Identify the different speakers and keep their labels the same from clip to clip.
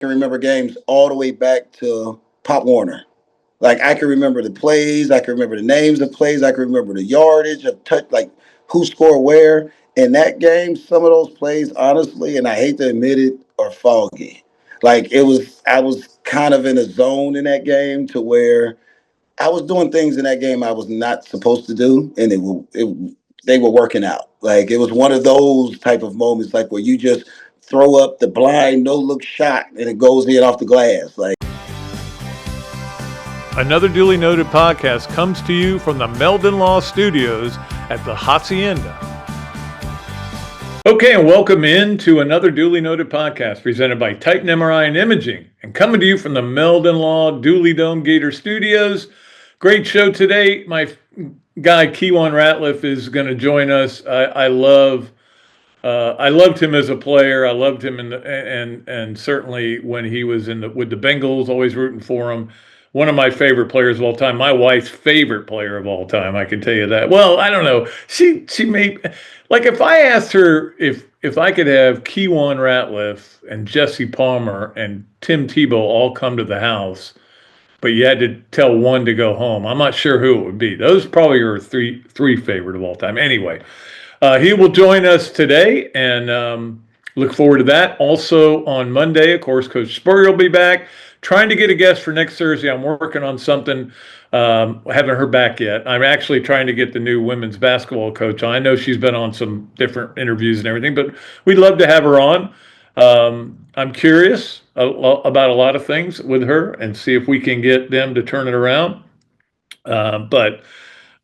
Speaker 1: can remember games all the way back to Pop Warner. Like I can remember the plays, I can remember the names of plays, I can remember the yardage of touch, like who scored where. In that game, some of those plays, honestly, and I hate to admit it, are foggy. Like I was kind of in a zone in that game to where I was doing things in that game I was not supposed to do, and they were working out. Like it was one of those type of moments, like where you just throw up the blind no look shot and it goes in off the glass. Like
Speaker 2: another duly noted podcast comes to you from the Meldon Law Studios at the Hacienda. Okay, and welcome into another duly noted podcast presented by Titan MRI and Imaging, and coming to you from the Meldon Law Dooley Dome Gator Studios. Great show today. My guy Kiwan Ratliff is going to join us. I loved him as a player. I loved him and certainly when he was with the Bengals, always rooting for him. One of my favorite players of all time. My wife's favorite player of all time. I can tell you that. Well, I don't know. She made, like, if I asked her if I could have Keiwan Ratliff and Jesse Palmer and Tim Tebow all come to the house, but you had to tell one to go home, I'm not sure who it would be. Those probably are three favorite of all time. Anyway, he will join us today, and look forward to that. Also on Monday, of course, Coach Spurrier will be back. Trying to get a guest for next Thursday. I'm working on something. Haven't heard back yet. I'm actually trying to get the new women's basketball coach on. I know she's been on some different interviews and everything, but we'd love to have her on. I'm curious about a lot of things with her and see if we can get them to turn it around. But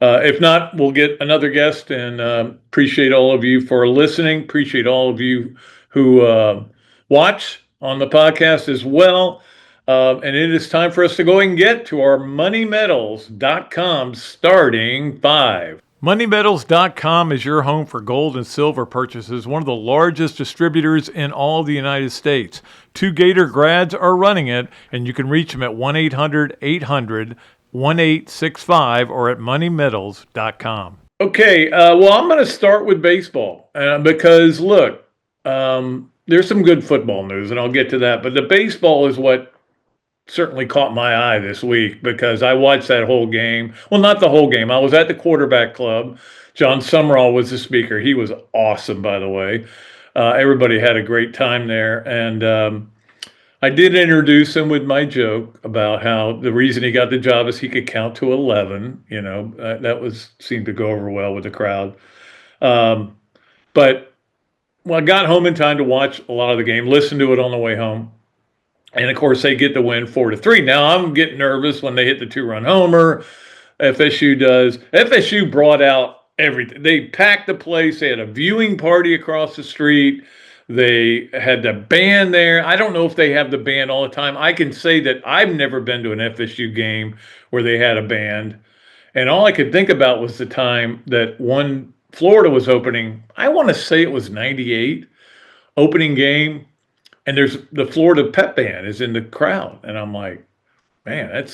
Speaker 2: if not, we'll get another guest, and appreciate all of you for listening. Appreciate all of you who watch on the podcast as well. And it is time for us to go and get to our MoneyMetals.com starting five. MoneyMetals.com is your home for gold and silver purchases, one of the largest distributors in all the United States. 2 Gator grads are running it, and you can reach them at 1-800-800-1865 or at MoneyMetals.com. Okay, well, I'm going to start with baseball because, look, there's some good football news, and I'll get to that. But the baseball is what certainly caught my eye this week because I watched that whole game. Well, not the whole game. I was at the quarterback club. John Summerall was the speaker. He was awesome, by the way. Everybody had a great time there. And I did introduce him with my joke about how the reason he got the job is he could count to 11. You know, that seemed to go over well with the crowd. But I got home in time to watch a lot of the game, listen to it on the way home. And, of course, they get the win 4-3. Now, I'm getting nervous when they hit the 2-run homer. FSU does. FSU brought out everything. They packed the place. They had a viewing party across the street. They had the band there. I don't know if they have the band all the time. I can say that I've never been to an FSU game where they had a band. And all I could think about was the time that one Florida was opening. I want to say it was 98, opening game. And there's the Florida pep band is in the crowd. And I'm like, man,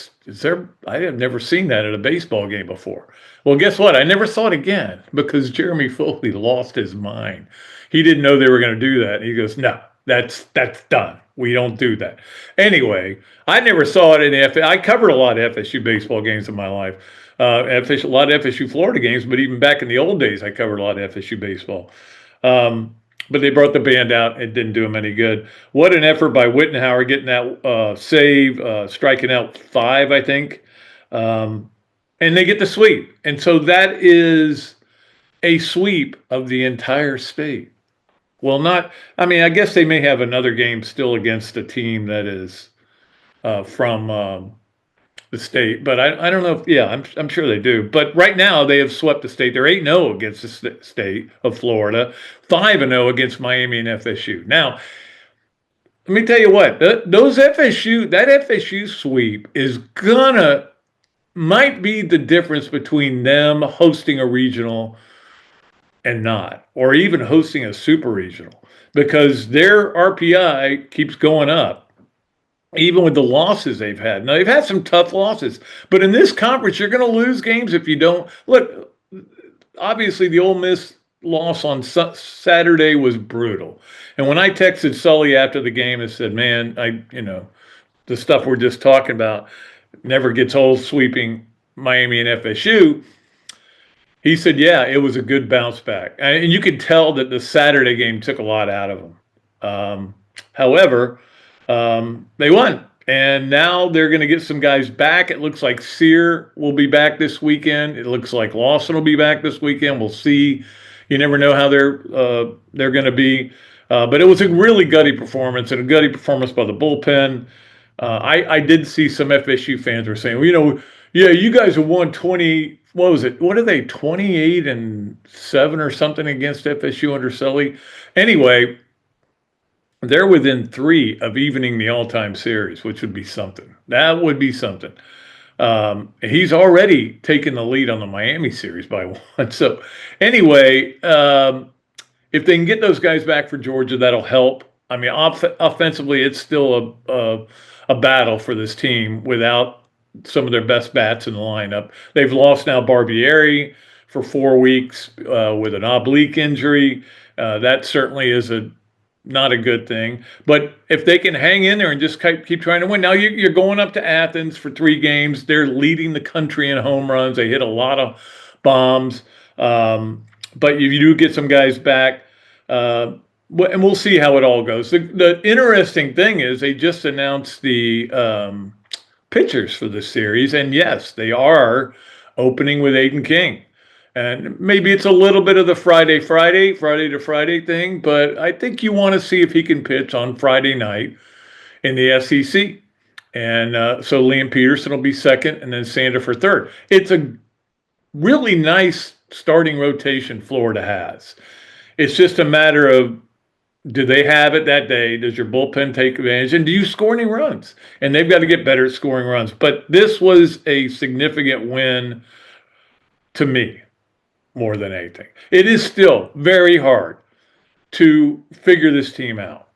Speaker 2: I have never seen that at a baseball game before. Well, guess what? I never saw it again because Jeremy Foley lost his mind. He didn't know they were going to do that. He goes, no, that's done. We don't do that. Anyway, I never saw it in I covered a lot of FSU baseball games in my life. A lot of FSU Florida games, but even back in the old days, I covered a lot of FSU baseball. But they brought the band out. It didn't do them any good. What an effort by Wittenhauer getting that save, striking out 5, I think. And they get the sweep. And so that is a sweep of the entire state. Well, I guess they may have another game still against a team that is from the state, but I don't know if, I'm sure they do. But right now they have swept the state. They're 8-0 against the state of Florida, 5-0 against Miami and FSU. Now, let me tell you what, that FSU sweep might be the difference between them hosting a regional and not, or even hosting a super regional, because their RPI keeps going up. Even with the losses they've had. Now, they've had some tough losses. But in this conference, you're going to lose games if you don't. Look, obviously, the Ole Miss loss on Saturday was brutal. And when I texted Sully after the game and said, man, the stuff we're just talking about never gets old, sweeping Miami and FSU. He said, yeah, it was a good bounce back. And you could tell that the Saturday game took a lot out of him. However, they won. And now they're going to get some guys back. It looks like Sear will be back this weekend. It looks like Lawson will be back this weekend. We'll see. You never know how they're going to be. But it was a really gutty performance, and a gutty performance by the bullpen. I did see some FSU fans were saying, well, yeah, you guys have won 20. What was it? What are they? 28-7 or something against FSU under Sully. Anyway, they're within 3 of evening the all-time series, which would be something. That would be something. He's already taken the lead on the Miami series by 1. So anyway, if they can get those guys back for Georgia, that'll help. I mean, offensively, it's still a battle for this team without some of their best bats in the lineup. They've lost now Barbieri for 4 weeks with an oblique injury. That certainly is not a good thing. But if they can hang in there and just keep trying to win. Now you're going up to Athens for 3 games. They're leading the country in home runs. They hit a lot of bombs. But if you do get some guys back, and we'll see how it all goes. The interesting thing is they just announced the pitchers for this series. And yes, they are opening with Aiden King. And maybe it's a little bit of the Friday to Friday thing, but I think you want to see if he can pitch on Friday night in the SEC. And so Liam Peterson will be second, and then Sander for third. It's a really nice starting rotation Florida has. It's just a matter of, do they have it that day? Does your bullpen take advantage? And do you score any runs? And they've got to get better at scoring runs. But this was a significant win to me. More than anything. It is still very hard to figure this team out.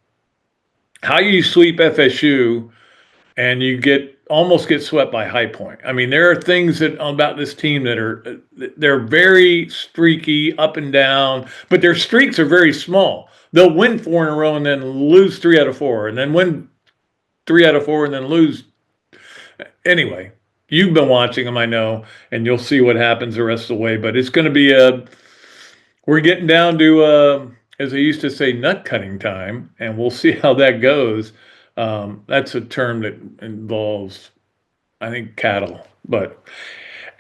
Speaker 2: How you sweep FSU and you almost get swept by High Point. I mean, there are things about this team that they're very streaky, up and down, but their streaks are very small. They'll win 4 in a row and then lose 3 out of 4, and then win 3 out of 4 and then lose. Anyway. You've been watching them, I know, and you'll see what happens the rest of the way. But it's going to be we're getting down to, as I used to say, nut cutting time, and we'll see how that goes. That's a term that involves, I think, cattle. But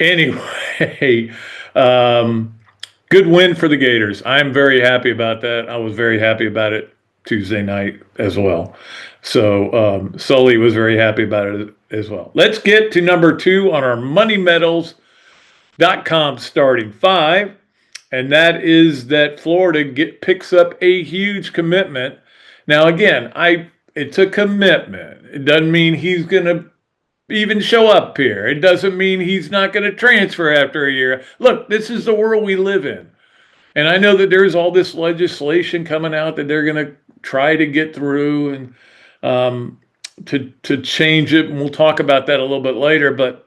Speaker 2: anyway, good win for the Gators. I'm very happy about that. I was very happy about it Tuesday night as well. So Sully was very happy about it as well. Let's get to number 2 on our MoneyMedals.com starting 5, and that is that Florida picks up a huge commitment. Now, again, it's a commitment. It doesn't mean he's going to even show up here. It doesn't mean he's not going to transfer after a year. Look, this is the world we live in. And I know that there's all this legislation coming out that they're going to try to get through and to change it, and we'll talk about that a little bit later. But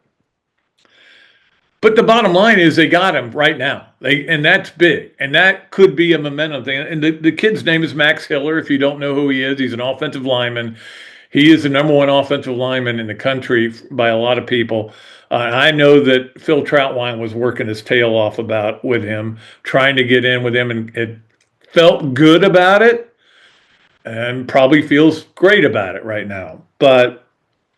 Speaker 2: the bottom line is they got him right now, and that's big, and that could be a momentum thing. And the kid's name is Max Hiller. If you don't know who he is, he's an offensive lineman. He is the number 1 offensive lineman in the country by a lot of people. I know that Phil Troutwine was working his tail off with him, trying to get in with him, and it felt good about it. And probably feels great about it right now. But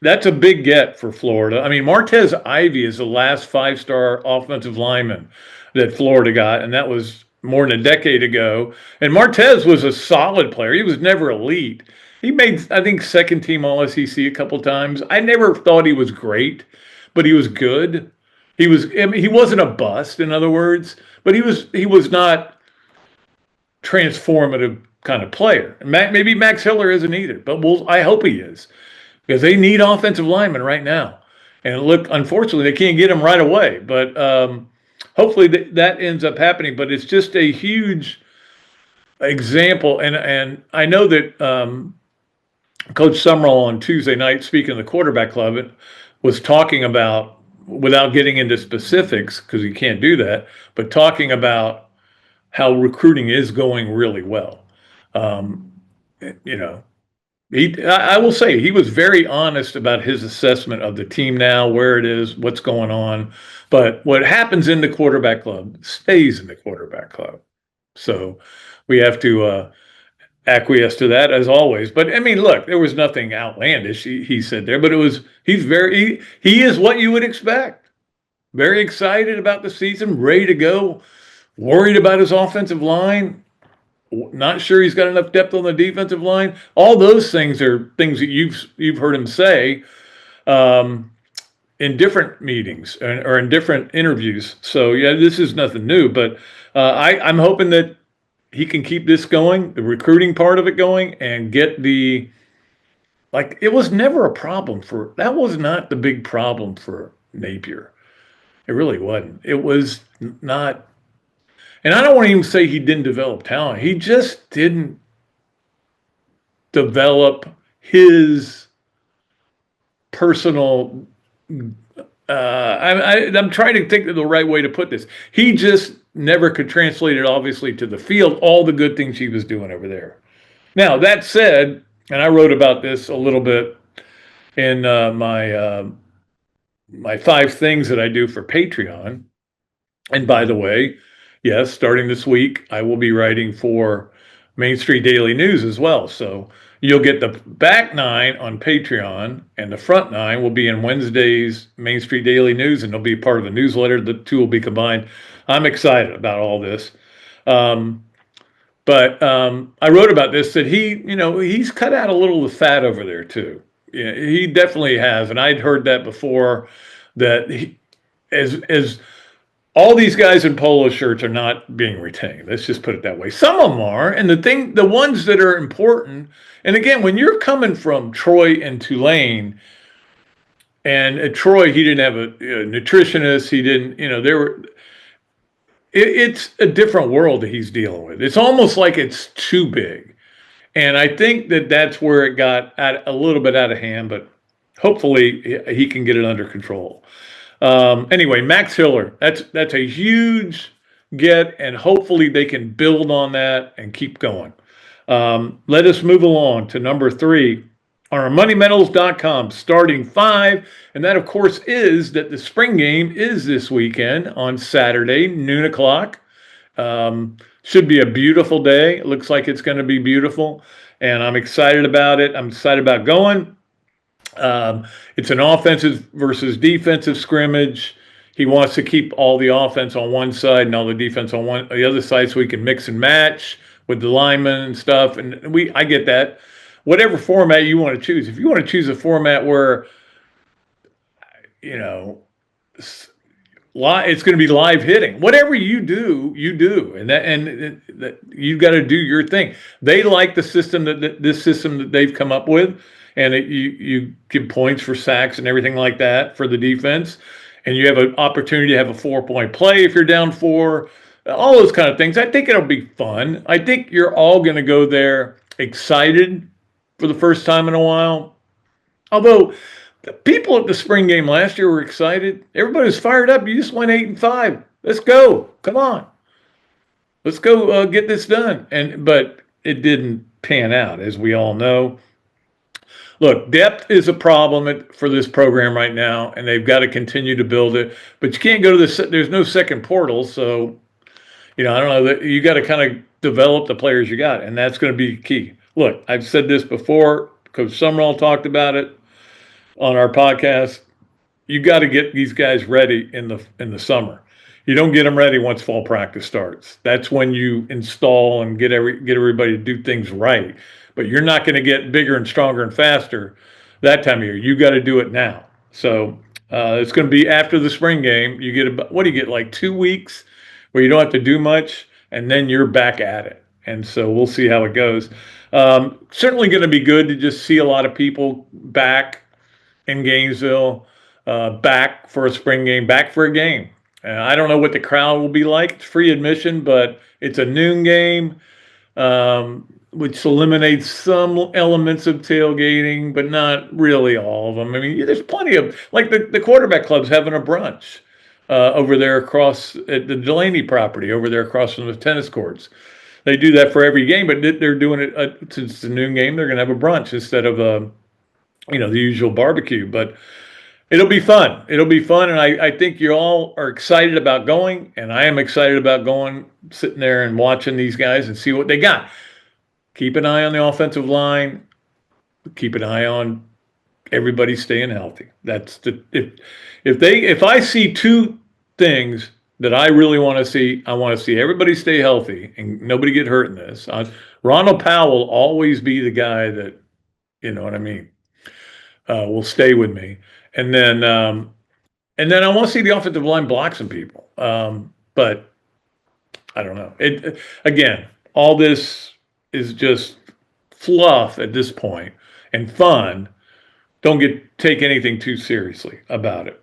Speaker 2: that's a big get for Florida. I mean, Martez Ivey is the last 5-star offensive lineman that Florida got, and that was more than a decade ago. And Martez was a solid player. He was never elite. He made, I think, second-team All-SEC a couple times. I never thought he was great, but he was good. He wasn't a bust, in other words, but he was not transformative kind of player. Maybe Max Hiller isn't either, but I hope he is, because they need offensive linemen right now. And look, unfortunately, they can't get them right away, but hopefully that ends up happening. But it's just a huge example, and I know that Coach Summerall on Tuesday night, speaking of the quarterback club, was talking about, without getting into specifics, because you can't do that, but talking about how recruiting is going really well. Um, you know, I will say he was very honest about his assessment of the team now, where it is, what's going on. But what happens in the quarterback club stays in the quarterback club. So we have to acquiesce to that as always. But I mean, look, there was nothing outlandish he said there, but he is what you would expect. Very excited about the season, ready to go, worried about his offensive line, not sure he's got enough depth on the defensive line. All those things are things that you've heard him say in different meetings or in different interviews. So yeah, this is nothing new. But I'm hoping that he can keep this going, the recruiting part of it going, and get it was never a problem that was not the big problem for Napier. It really wasn't. It was not, and I don't want to even say he didn't develop talent. He just didn't develop his personal. I'm trying to think of the right way to put this. He just never could translate it, obviously, to the field, all the good things he was doing over there. Now, that said, and I wrote about this a little bit in my 5 things that I do for Patreon. And by the way, yes, starting this week, I will be writing for Main Street Daily News as well. So you'll get the back 9 on Patreon, and the front 9 will be in Wednesday's Main Street Daily News, and they'll be part of the newsletter. The 2 will be combined. I'm excited about all this. But I wrote about this, that he's cut out a little of the fat over there too. Yeah, he definitely has, and I'd heard that before. That as all these guys in polo shirts are not being retained. Let's just put it that way. Some of them are, and the ones that are important. And again, when you're coming from Troy and Tulane, and at Troy he didn't have a nutritionist. He didn't, it's a different world that he's dealing with. It's almost like it's too big. And I think that that's where it got a little bit out of hand, but hopefully he can get it under control. Anyway, Max Hiller, that's a huge get, and hopefully they can build on that and keep going. Let us move along to number 3 on our moneymetals.com starting 5. And that, of course, is that the spring game is this weekend on Saturday, noon o'clock. Should be a beautiful day. It looks like it's going to be beautiful, and I'm excited about it. I'm excited about going. It's an offensive versus defensive scrimmage. He wants to keep all the offense on one side and all the defense on the other side, so we can mix and match with the linemen and stuff. And I get that. Whatever format you want to choose. If you want to choose a format where, it's going to be live hitting. Whatever you do, and that you've got to do your thing. They like the system this system that they've come up with, and you give points for sacks and everything like that for the defense, and you have an opportunity to have a 4-point play if you're down 4. All those kind of things. I think it'll be fun. I think you're all going to go there excited for the first time in a while. Although the people at the spring game last year were excited. Everybody was fired up. You just went 8-5. Let's go. Come on. Let's go get this done. But it didn't pan out, as we all know. Look, depth is a problem for this program right now, and they've got to continue to build it. But you can't go to there's no second portal, so I don't know, you got to kind of develop the players you got, and that's going to be key. Look, I've said this before. Coach Summerall talked about it on our podcast. You got to get these guys ready in the summer. You don't get them ready once fall practice starts. That's when you install and get everybody to do things right. But you're not going to get bigger and stronger and faster that time of year. You got to do it now. So it's going to be after the spring game. You get like 2 weeks where you don't have to do much, and then you're back at it. And so we'll see how it goes. Certainly going to be good to just see a lot of people back in Gainesville, back for a spring game, back for a game. I don't know what the crowd will be like. It's free admission, but it's a noon game, which eliminates some elements of tailgating, but not really all of them. I mean, there's plenty of, like the quarterback club's having a brunch. over there across at the Delaney property, over there across from the tennis courts. They do that for every game, but they're doing it since it's a noon game. They're going to have a brunch instead of the usual barbecue. But it'll be fun. It'll be fun, and I think you all are excited about going, and I am excited about going, sitting there and watching these guys and see what they got. Keep an eye on the offensive line. Keep an eye on everybody staying healthy. That's if I see two things that I really want to see, I want to see everybody stay healthy and nobody get hurt in this. Ronald Powell will always be the guy that, you know what I mean, will stay with me. And then I want to see the offensive line block some people. But I don't know. Again, all this is just fluff at this point and fun. Don't take anything too seriously about it.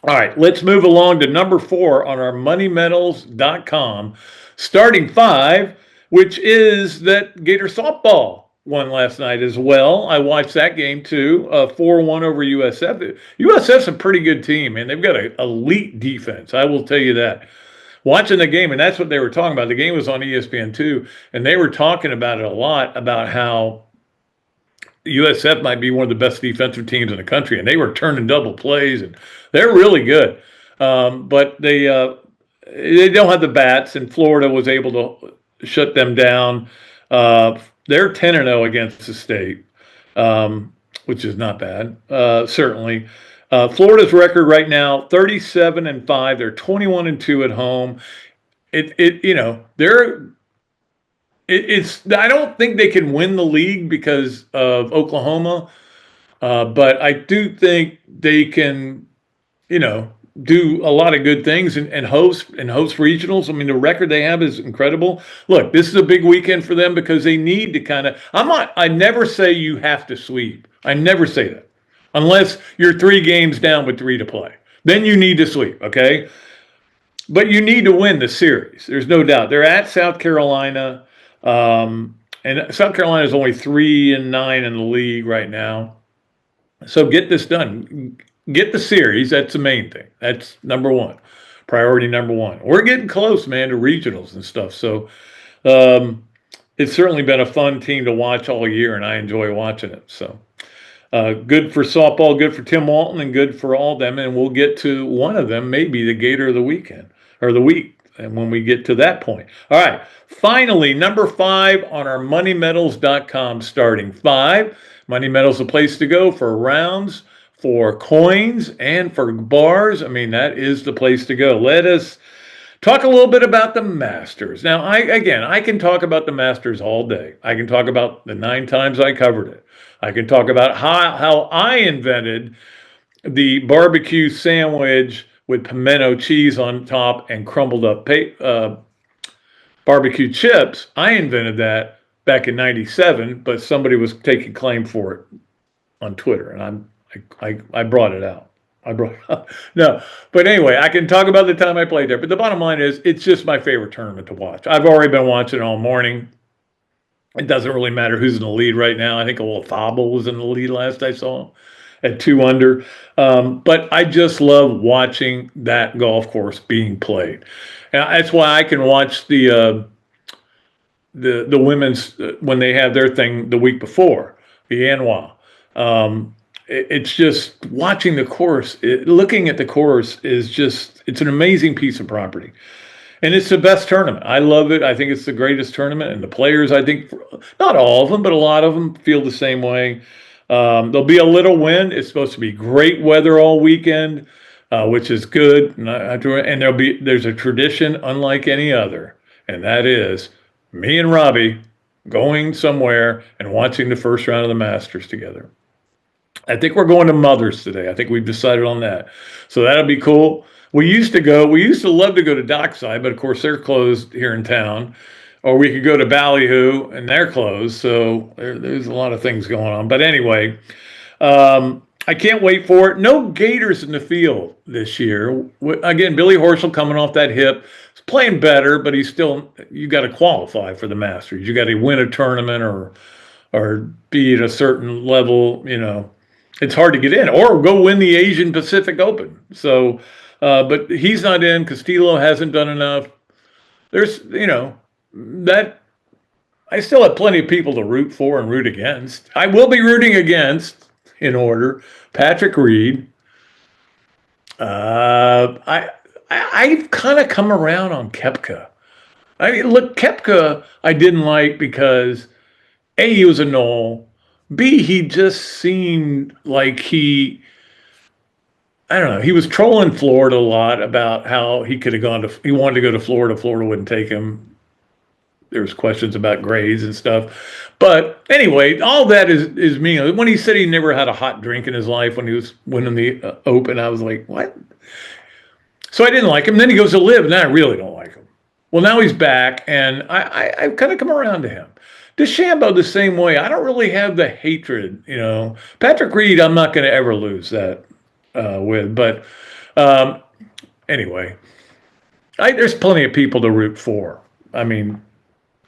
Speaker 2: All right, let's move along to number 4 on our moneymetals.com. Starting 5, which is that Gator softball won last night as well. I watched that game too, 4-1 over USF. USF's a pretty good team, man. They've got an elite defense, I will tell you that. Watching the game, and that's what they were talking about. The game was on ESPN2, and they were talking about it a lot, about how USF might be one of the best defensive teams in the country, and they were turning double plays, and they're really good. But they don't have the bats, and Florida was able to shut them down. They're 10-0 against the state, which is not bad, certainly. Florida's record right now, 37-5. They're 21-2 at home. I don't think they can win the league because of Oklahoma, but I do think they can, do a lot of good things and host regionals. I mean, the record they have is incredible. Look, this is a big weekend for them because they need to I never say you have to sweep. I never say that. Unless you're 3 games down with 3 to play. Then you need to sweep, okay? But you need to win the series. There's no doubt. They're at South Carolina. And South Carolina is only 3-9 in the league right now. So get this done. Get the series. That's the main thing. That's number 1. Priority number 1. We're getting close, man, to regionals and stuff. So it's certainly been a fun team to watch all year, and I enjoy watching it. So good for softball, good for Tim Walton, and good for all of them. And we'll get to one of them, maybe the Gator of the weekend or the week. And when we get to that point. All right. Finally, number 5 on our moneymetals.com starting 5. Money Metals, a place to go for rounds, for coins, and for bars. I mean, that is the place to go. Let us talk a little bit about the Masters. Now, I can talk about the Masters all day. I can talk about the 9 times I covered it. I can talk about how I invented the barbecue sandwich with pimento cheese on top and crumbled up barbecue chips. I invented that back in '97, but somebody was taking claim for it on Twitter, and I brought it out. No, but anyway, I can talk about the time I played there. But the bottom line is, it's just my favorite tournament to watch. I've already been watching it all morning. It doesn't really matter who's in the lead right now. I think Thabo was in the lead last I saw at 2 under. But I just love watching that golf course being played. And that's why I can watch the women's when they have their thing the week before, the Anwa. It's just watching the course, looking at the course it's an amazing piece of property. And it's the best tournament. I love it. I think it's the greatest tournament. And the players, I think, not all of them, but a lot of them feel the same way. There'll be a little wind. It's supposed to be great weather all weekend, which is good. And there's a tradition unlike any other. And that is me and Robbie going somewhere and watching the first round of the Masters together. I think we're going to Mother's today. I think we've decided on that. So that'll be cool. We used to love to go to Dockside, but of course they're closed here in town. Or we could go to Ballyhoo, and they're closed. So there's a lot of things going on. But anyway, I can't wait for it. No Gators in the field this year. Again, Billy Horschel coming off that hip. He's playing better, but you got to qualify for the Masters. You got to win a tournament or be at a certain level, It's hard to get in, or go win the Asian Pacific Open. So But he's not in. Castillo hasn't done enough. There's, that I still have plenty of people to root for and root against. I will be rooting against, in order, Patrick Reed. I've kind of come around on Kepka. I mean, look, Kepka I didn't like because A, he was a Knoll. B, he just seemed like I don't know, he was trolling Florida a lot about how he could have he wanted to go to Florida. Florida wouldn't take him. There was questions about grades and stuff. But anyway, all that is meaningless. When he said he never had a hot drink in his life when he was winning the Open, I was like, what? So I didn't like him. Then he goes to Live, and I really don't like him. Well, now he's back, and I've kind of come around to him. DeChambeau the same way. I don't really have the hatred, Patrick Reed, I'm not going to ever lose that with. But anyway, there's plenty of people to root for. I mean,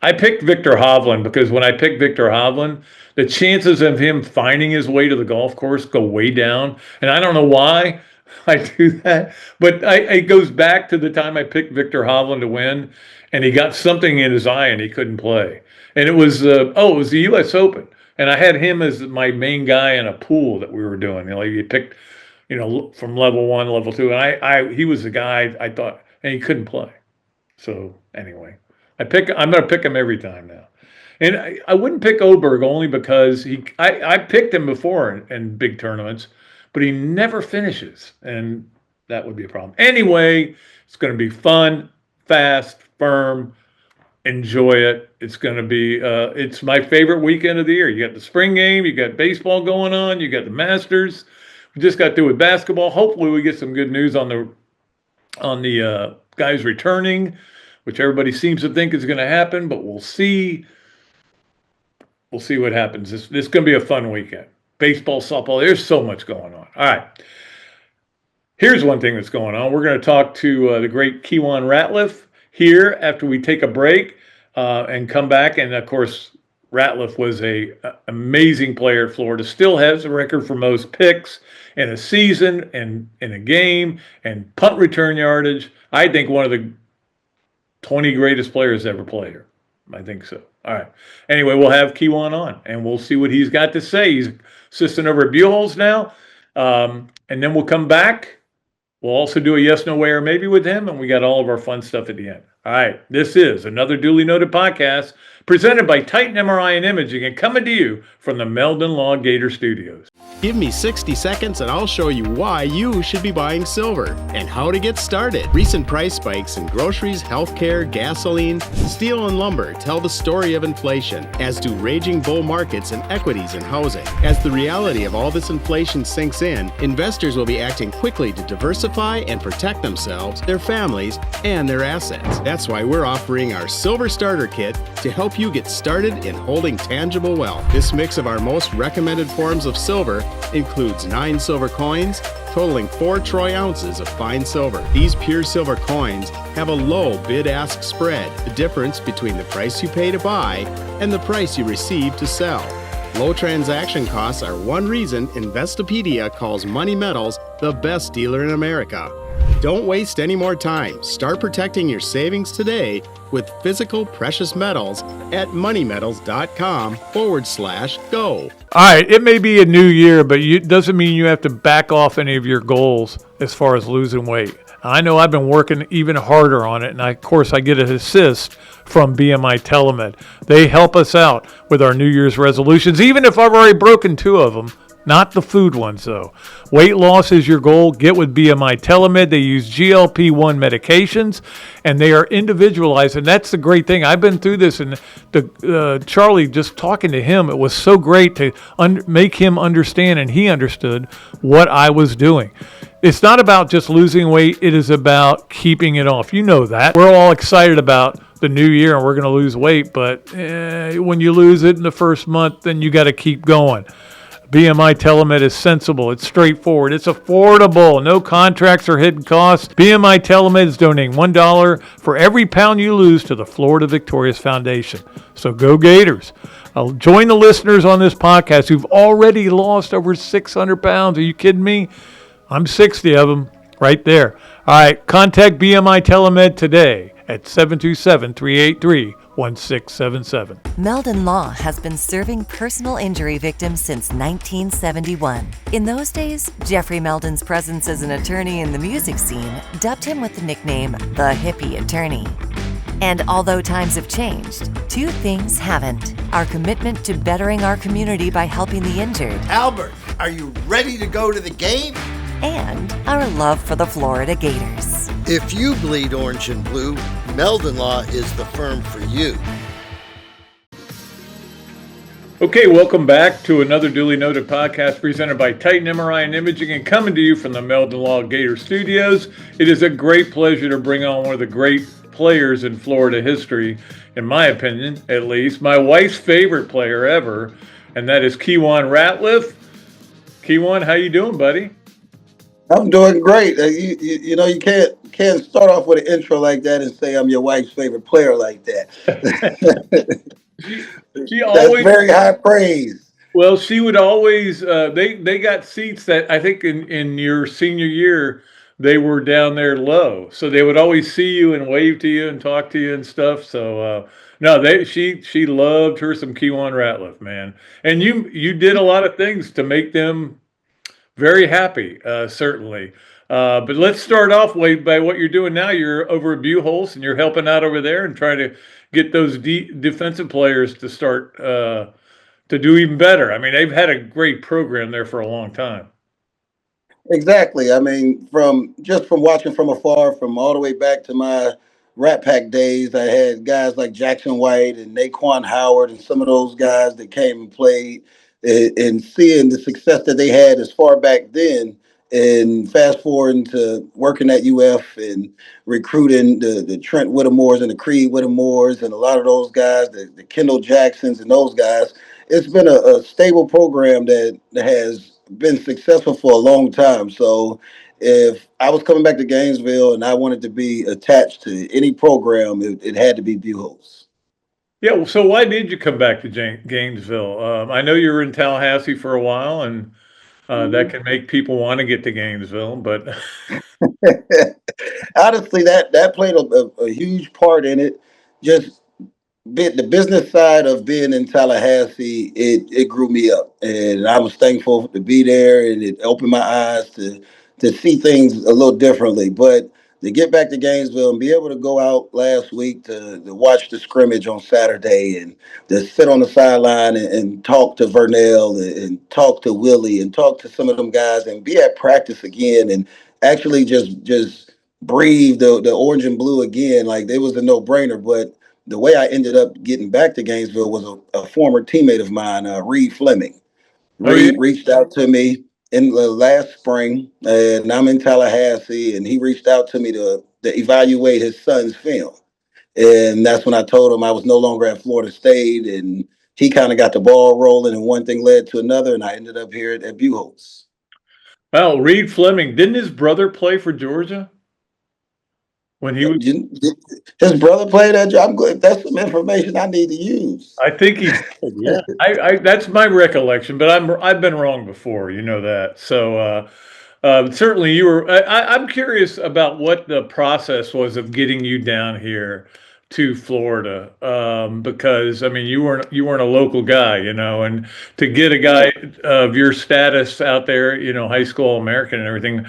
Speaker 2: I picked Victor Hovland because when I picked Victor Hovland, the chances of him finding his way to the golf course go way down. And I don't know why I do that, but it goes back to the time I picked Victor Hovland to win, and he got something in his eye and he couldn't play. And it was it was the U.S. Open, and I had him as my main guy in a pool that we were doing. You picked, from level 1, level 2, and he was the guy I thought, and he couldn't play. So anyway, I'm going to pick him every time now. And I wouldn't pick Oberg only because I picked him before in big tournaments, but he never finishes, and that would be a problem. Anyway, it's going to be fun, fast, firm. Enjoy it. It's going to be, it's my favorite weekend of the year. You got the spring game, you got baseball going on, you got the Masters. We just got through with basketball. Hopefully we get some good news on the guys returning, which everybody seems to think is going to happen, but we'll see. We'll see what happens. This is going to be a fun weekend. Baseball, softball, there's so much going on. All right. Here's one thing that's going on. We're going to talk to the great Kiwan Ratliff here after we take a break and come back. And, of course, Ratliff was an amazing player at Florida, still has a record for most picks in a season and in a game and punt return yardage. I think one of the 20 greatest players ever played here. I think so. All right. Anyway, we'll have Kiwan on, and we'll see what he's got to say. He's assistant over at Buell's now. And then we'll come back. We'll also do a yes, no, way, or maybe with him, and we got all of our fun stuff at the end. All right. This is another duly noted podcast presented by Titan MRI and Imaging and coming to you from the Meldon Law Gator Studios.
Speaker 3: Give me 60 seconds and I'll show you why you should be buying silver and how to get started. Recent price spikes in groceries, healthcare, gasoline, steel, and lumber tell the story of inflation, as do raging bull markets in equities and housing. As the reality of all this inflation sinks in, investors will be acting quickly to diversify and protect themselves, their families, and their assets. That's why we're offering our Silver Starter Kit to help you get started in holding tangible wealth. This mix of our most recommended forms of silver includes 9 silver coins, totaling 4 troy ounces of fine silver. These pure silver coins have a low bid-ask spread, the difference between the price you pay to buy and the price you receive to sell. Low transaction costs are one reason Investopedia calls Money Metals the best dealer in America. Don't waste any more time. Start protecting your savings today with physical precious metals at moneymetals.com/go.
Speaker 2: All right, it may be a new year, but it doesn't mean you have to back off any of your goals as far as losing weight. I know I've been working even harder on it, and of course I get an assist from BMI TeleMed. They help us out with our New Year's resolutions, even if I've already broken 2 of them. Not the food ones, though. Weight loss is your goal. Get with BMI TeleMed. They use GLP-1 medications, and they are individualized, and that's the great thing. I've been through this, and Charlie, just talking to him, it was so great to make him understand, and he understood what I was doing. It's not about just losing weight. It is about keeping it off. You know that. We're all excited about the new year, and we're going to lose weight, but when you lose it in the first month, then you got to keep going. BMI TeleMed is sensible. It's straightforward. It's affordable. No contracts or hidden costs. BMI TeleMed is donating $1 for every pound you lose to the Florida Victorious Foundation. So go Gators. I'll join the listeners on this podcast who've already lost over 600 pounds. Are you kidding me? I'm 60 of them right there. All right, contact BMI TeleMed today at 727-383-1677.
Speaker 4: Meldon Law has been serving personal injury victims since 1971. In those days, Jeffrey Meldon's presence as an attorney in the music scene dubbed him with the nickname the Hippie Attorney. And although times have changed, two things haven't: our commitment to bettering our community by helping the injured,
Speaker 5: Albert, are you ready to go to the game?
Speaker 4: and our love for the Florida Gators.
Speaker 5: If you bleed orange and blue, Meldon Law is the firm for you.
Speaker 2: Okay, welcome back to another duly noted podcast presented by Titan MRI and Imaging and coming to you from the Meldon Law Gator Studios. It is a great pleasure to bring on one of the great players in Florida history, in my opinion, at least. My wife's favorite player ever, and that is Kiwan Ratliff. Kiwan, how you doing, buddy?
Speaker 1: I'm doing great. You know, you can't start off with an intro like that and say I'm your wife's favorite player like that.
Speaker 2: She
Speaker 1: That's
Speaker 2: always
Speaker 1: very high praise.
Speaker 2: Well, she would always. They got seats that I think in your senior year they were down there low, so they would always see you and wave to you and talk to you and stuff. So no, she loved her some Kiwan Ratliff, man, and you did a lot of things to make them very happy, certainly. But let's start off by what you're doing now. You're over at Buchholz and you're helping out over there and trying to get those defensive players to start to do even better. I mean, they've had a great program there for a long time.
Speaker 1: Exactly. I mean, from watching from afar, from all the way back to my Rat Pack days, I had guys like Jackson White and Naquan Howard and some of those guys that came and played, and seeing the success that they had as far back then, and fast forwarding to working at UF and recruiting the Trent Whittemores and the Creed Whittemores and a lot of those guys, the Kendall Jacksons and those guys. It's been a stable program that has been successful for a long time. So if I was coming back to Gainesville and I wanted to be attached to any program, it had to be Buchholz.
Speaker 2: Yeah. Well, so why did you come back to Gainesville? I know you were in Tallahassee for a while, and that can make people want to get to Gainesville. But
Speaker 1: Honestly, that played a huge part in it. Just the business side of being in Tallahassee, it grew me up, and I was thankful to be there, and it opened my eyes to see things a little differently. But to get back to Gainesville and be able to go out last week to watch the scrimmage on Saturday and to sit on the sideline and talk to Vernell and talk to Willie and talk to some of them guys and be at practice again and actually just breathe the orange and blue again, like it was a no-brainer. But the way I ended up getting back to Gainesville was a former teammate of mine, Reed Fleming.
Speaker 2: oh yeah,
Speaker 1: Reed reached out to me in the last spring, and I'm in Tallahassee, and he reached out to me to evaluate his son's film. And that's when I told him I was no longer at Florida State, and he kind of got the ball rolling, and one thing led to another, and I ended up here at Buchholz.
Speaker 2: well, Reed Fleming, didn't his brother play for Georgia when he was?
Speaker 1: His brother played that job. I'm good. That's some information I need to use.
Speaker 2: I think he did, yeah. I that's my recollection, but I've been wrong before, you know that. So certainly you were. I'm curious about what the process was of getting you down here to Florida, because I mean you weren't a local guy, you know, and to get a guy of your status out there, you know, high school All-American and everything.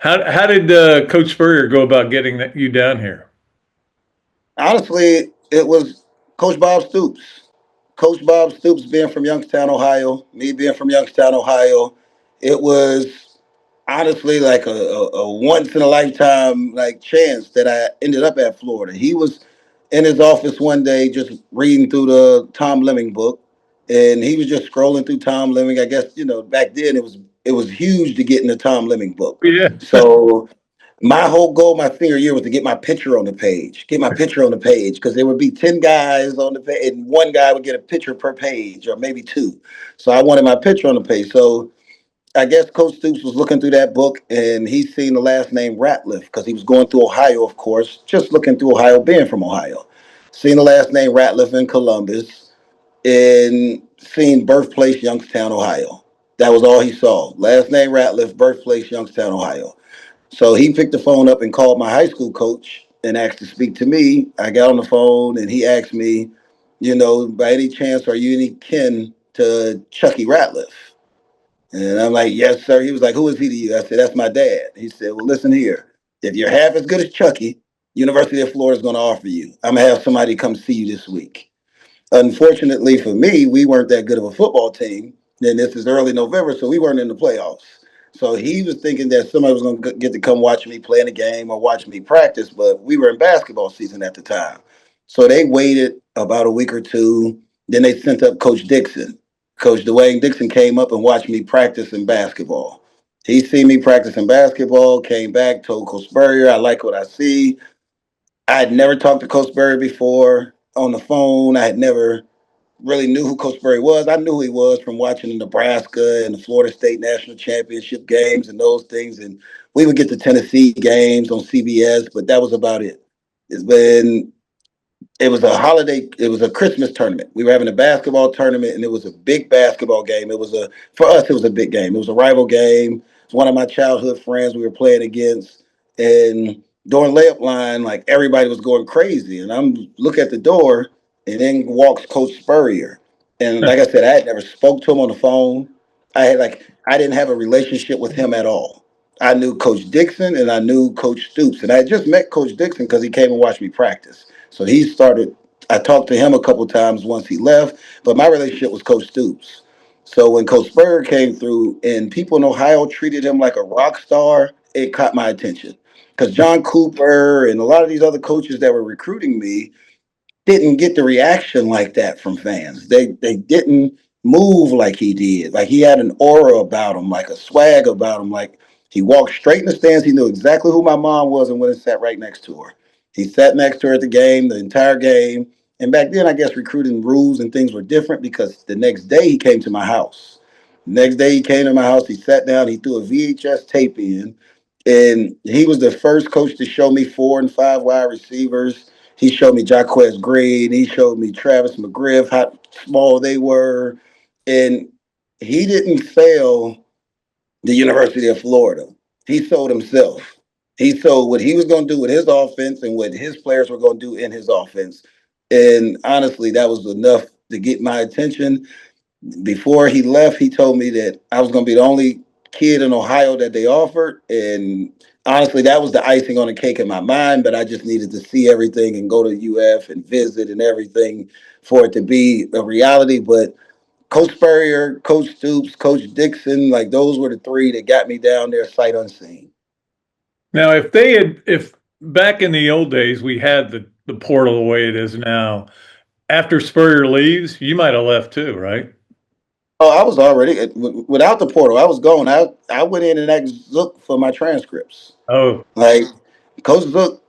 Speaker 2: How did Coach Spurrier go about getting you down here?
Speaker 1: Honestly, it was Coach Bob Stoops. Coach Bob Stoops being from Youngstown, Ohio, me being from Youngstown, Ohio. It was honestly like a once in a lifetime like chance that I ended up at Florida. He was in his office one day just reading through the Tom Lemming book, and he was just scrolling through Tom Lemming. I guess you know back then it was huge to get in the Tom Lemming book.
Speaker 2: Yeah.
Speaker 1: So my whole goal my senior year was to get my picture on the page, because there would be 10 guys on the page and one guy would get a picture per page or maybe two. So I wanted my picture on the page. So I guess Coach Stoops was looking through that book and he's seen the last name Ratliff because he was going through Ohio, of course, just looking through Ohio, being from Ohio. Seen the last name Ratliff in Columbus and seen birthplace Youngstown, Ohio. That was all he saw. Last name Ratliff, birthplace Youngstown, Ohio. So he picked the phone up and called my high school coach and asked to speak to me. I got on the phone and he asked me, by any chance, are you any kin to Chucky Ratliff? And I'm like, yes, sir. He was like, who is he to you? I said, that's my dad. He said, well, listen here. If you're half as good as Chucky, University of Florida is going to offer you. I'm going to have somebody come see you this week. Unfortunately for me, we weren't that good of a football team. And this is early November, so we weren't in the playoffs. So he was thinking that somebody was going to get to come watch me play in a game or watch me practice, but we were in basketball season at the time. So they waited about a week or two. Then they sent up Coach Dixon. Coach Dwayne Dixon came up and watched me practice in basketball. He seen me practicing basketball, came back, told Coach Spurrier, I like what I see. I had never talked to Coach Spurrier before on the phone. I had never really knew who Coach Spurrier was. I knew who he was from watching the Nebraska and the Florida State National Championship games and those things. And we would get the Tennessee games on CBS, but that was about it. It's been it was a holiday, it was a Christmas tournament. We were having a basketball tournament and it was a big basketball game. For us, it was a big game. It was a rival game. It's one of my childhood friends we were playing against. And during layup line, like everybody was going crazy. And I'm look at the door and then walks Coach Spurrier. And like I said, I had never spoke to him on the phone. I didn't have a relationship with him at all. I knew Coach Dixon and I knew Coach Stoops. And I had just met Coach Dixon because he came and watched me practice. So I talked to him a couple of times once he left, but my relationship was Coach Stoops. So when Coach Spurrier came through and people in Ohio treated him like a rock star, it caught my attention. Because John Cooper and a lot of these other coaches that were recruiting me didn't get the reaction like that from fans. They didn't move like he did. Like he had an aura about him, like a swag about him. Like he walked straight in the stands. He knew exactly who my mom was and went and sat right next to her. He sat next to her at the game, the entire game. And back then, I guess recruiting rules and things were different because the next day he came to my house. Next day he came to my house. He sat down. He threw a VHS tape in, and he was the first coach to show me 4 and 5 wide receivers. He showed me Jaquez Green. He showed me Travis McGriff, how small they were. And he didn't sell the University of Florida. He sold himself. He sold what he was going to do with his offense and what his players were going to do in his offense. And honestly, that was enough to get my attention. Before he left, he told me that I was going to be the only kid in Ohio that they offered. And honestly, that was the icing on the cake in my mind, but I just needed to see everything and go to UF and visit and everything for it to be a reality. But Coach Spurrier, Coach Stoops, Coach Dixon, like those were the three that got me down there sight unseen.
Speaker 2: Now, if back in the old days we had the portal the way it is now, after Spurrier leaves, you might have left too, right?
Speaker 1: Oh, I was already without the portal. I was going. I went in and asked Zook for my transcripts.
Speaker 2: Oh,
Speaker 1: Like Coach Zook,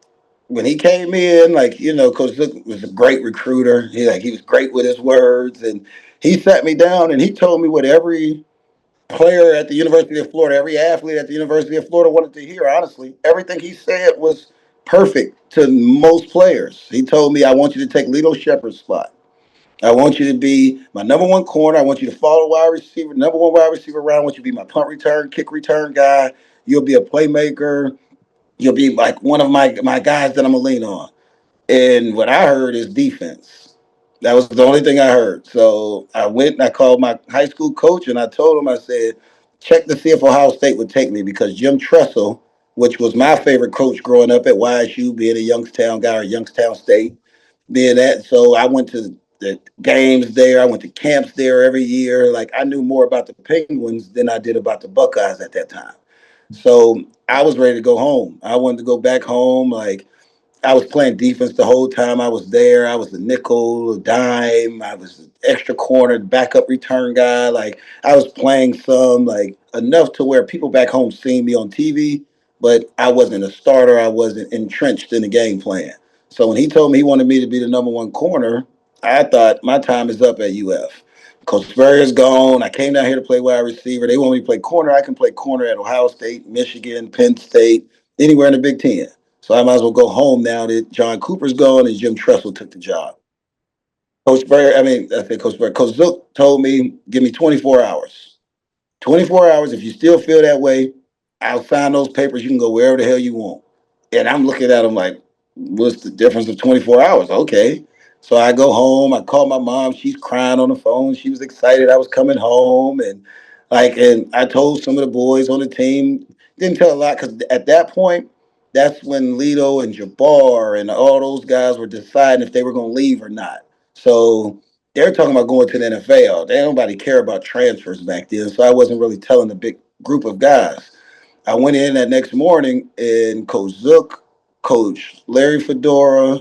Speaker 1: when he came in, Coach Zook was a great recruiter. He was great with his words, and he sat me down and he told me what every player at the University of Florida, every athlete at the University of Florida wanted to hear. Honestly, everything he said was perfect to most players. He told me, "I want you to take Lito Shepard's spot. I want you to be my number one corner. I want you to follow wide receiver, number one wide receiver around. I want you to be my punt return, kick return guy. You'll be a playmaker. You'll be like one of my guys that I'm gonna lean on." And what I heard is defense. That was the only thing I heard. So I went and I called my high school coach and I told him, I said, check to see if Ohio State would take me because Jim Tressel, which was my favorite coach growing up at YSU, being a Youngstown guy or Youngstown State, being that. So I went to the games there. I went to camps there every year. Like I knew more about the Penguins than I did about the Buckeyes at that time. So I was ready to go home. I wanted to go back home. Like I was playing defense the whole time I was there. I was a nickel, a dime. I was an extra corner, backup return guy. Like I was playing some, like enough to where people back home seen me on TV, but I wasn't a starter. I wasn't entrenched in the game plan. So when he told me he wanted me to be the number one corner, I thought my time is up at UF. Coach Spurrier's gone. I came down here to play wide receiver. They want me to play corner. I can play corner at Ohio State, Michigan, Penn State, anywhere in the Big Ten. So I might as well go home now that John Cooper's gone and Jim Tressel took the job. Coach Zook told me, give me 24 hours. 24 hours. If you still feel that way, I'll sign those papers. You can go wherever the hell you want. And I'm looking at them like, what's the difference of 24 hours? Okay. So I go home. I call my mom. She's crying on the phone. She was excited I was coming home. And I told some of the boys on the team, didn't tell a lot because at that point, that's when Lito and Jabbar and all those guys were deciding if they were going to leave or not. So they're talking about going to the NFL. They nobody care about transfers back then. So I wasn't really telling the big group of guys. I went in that next morning and Coach Zook, Coach Larry Fedora,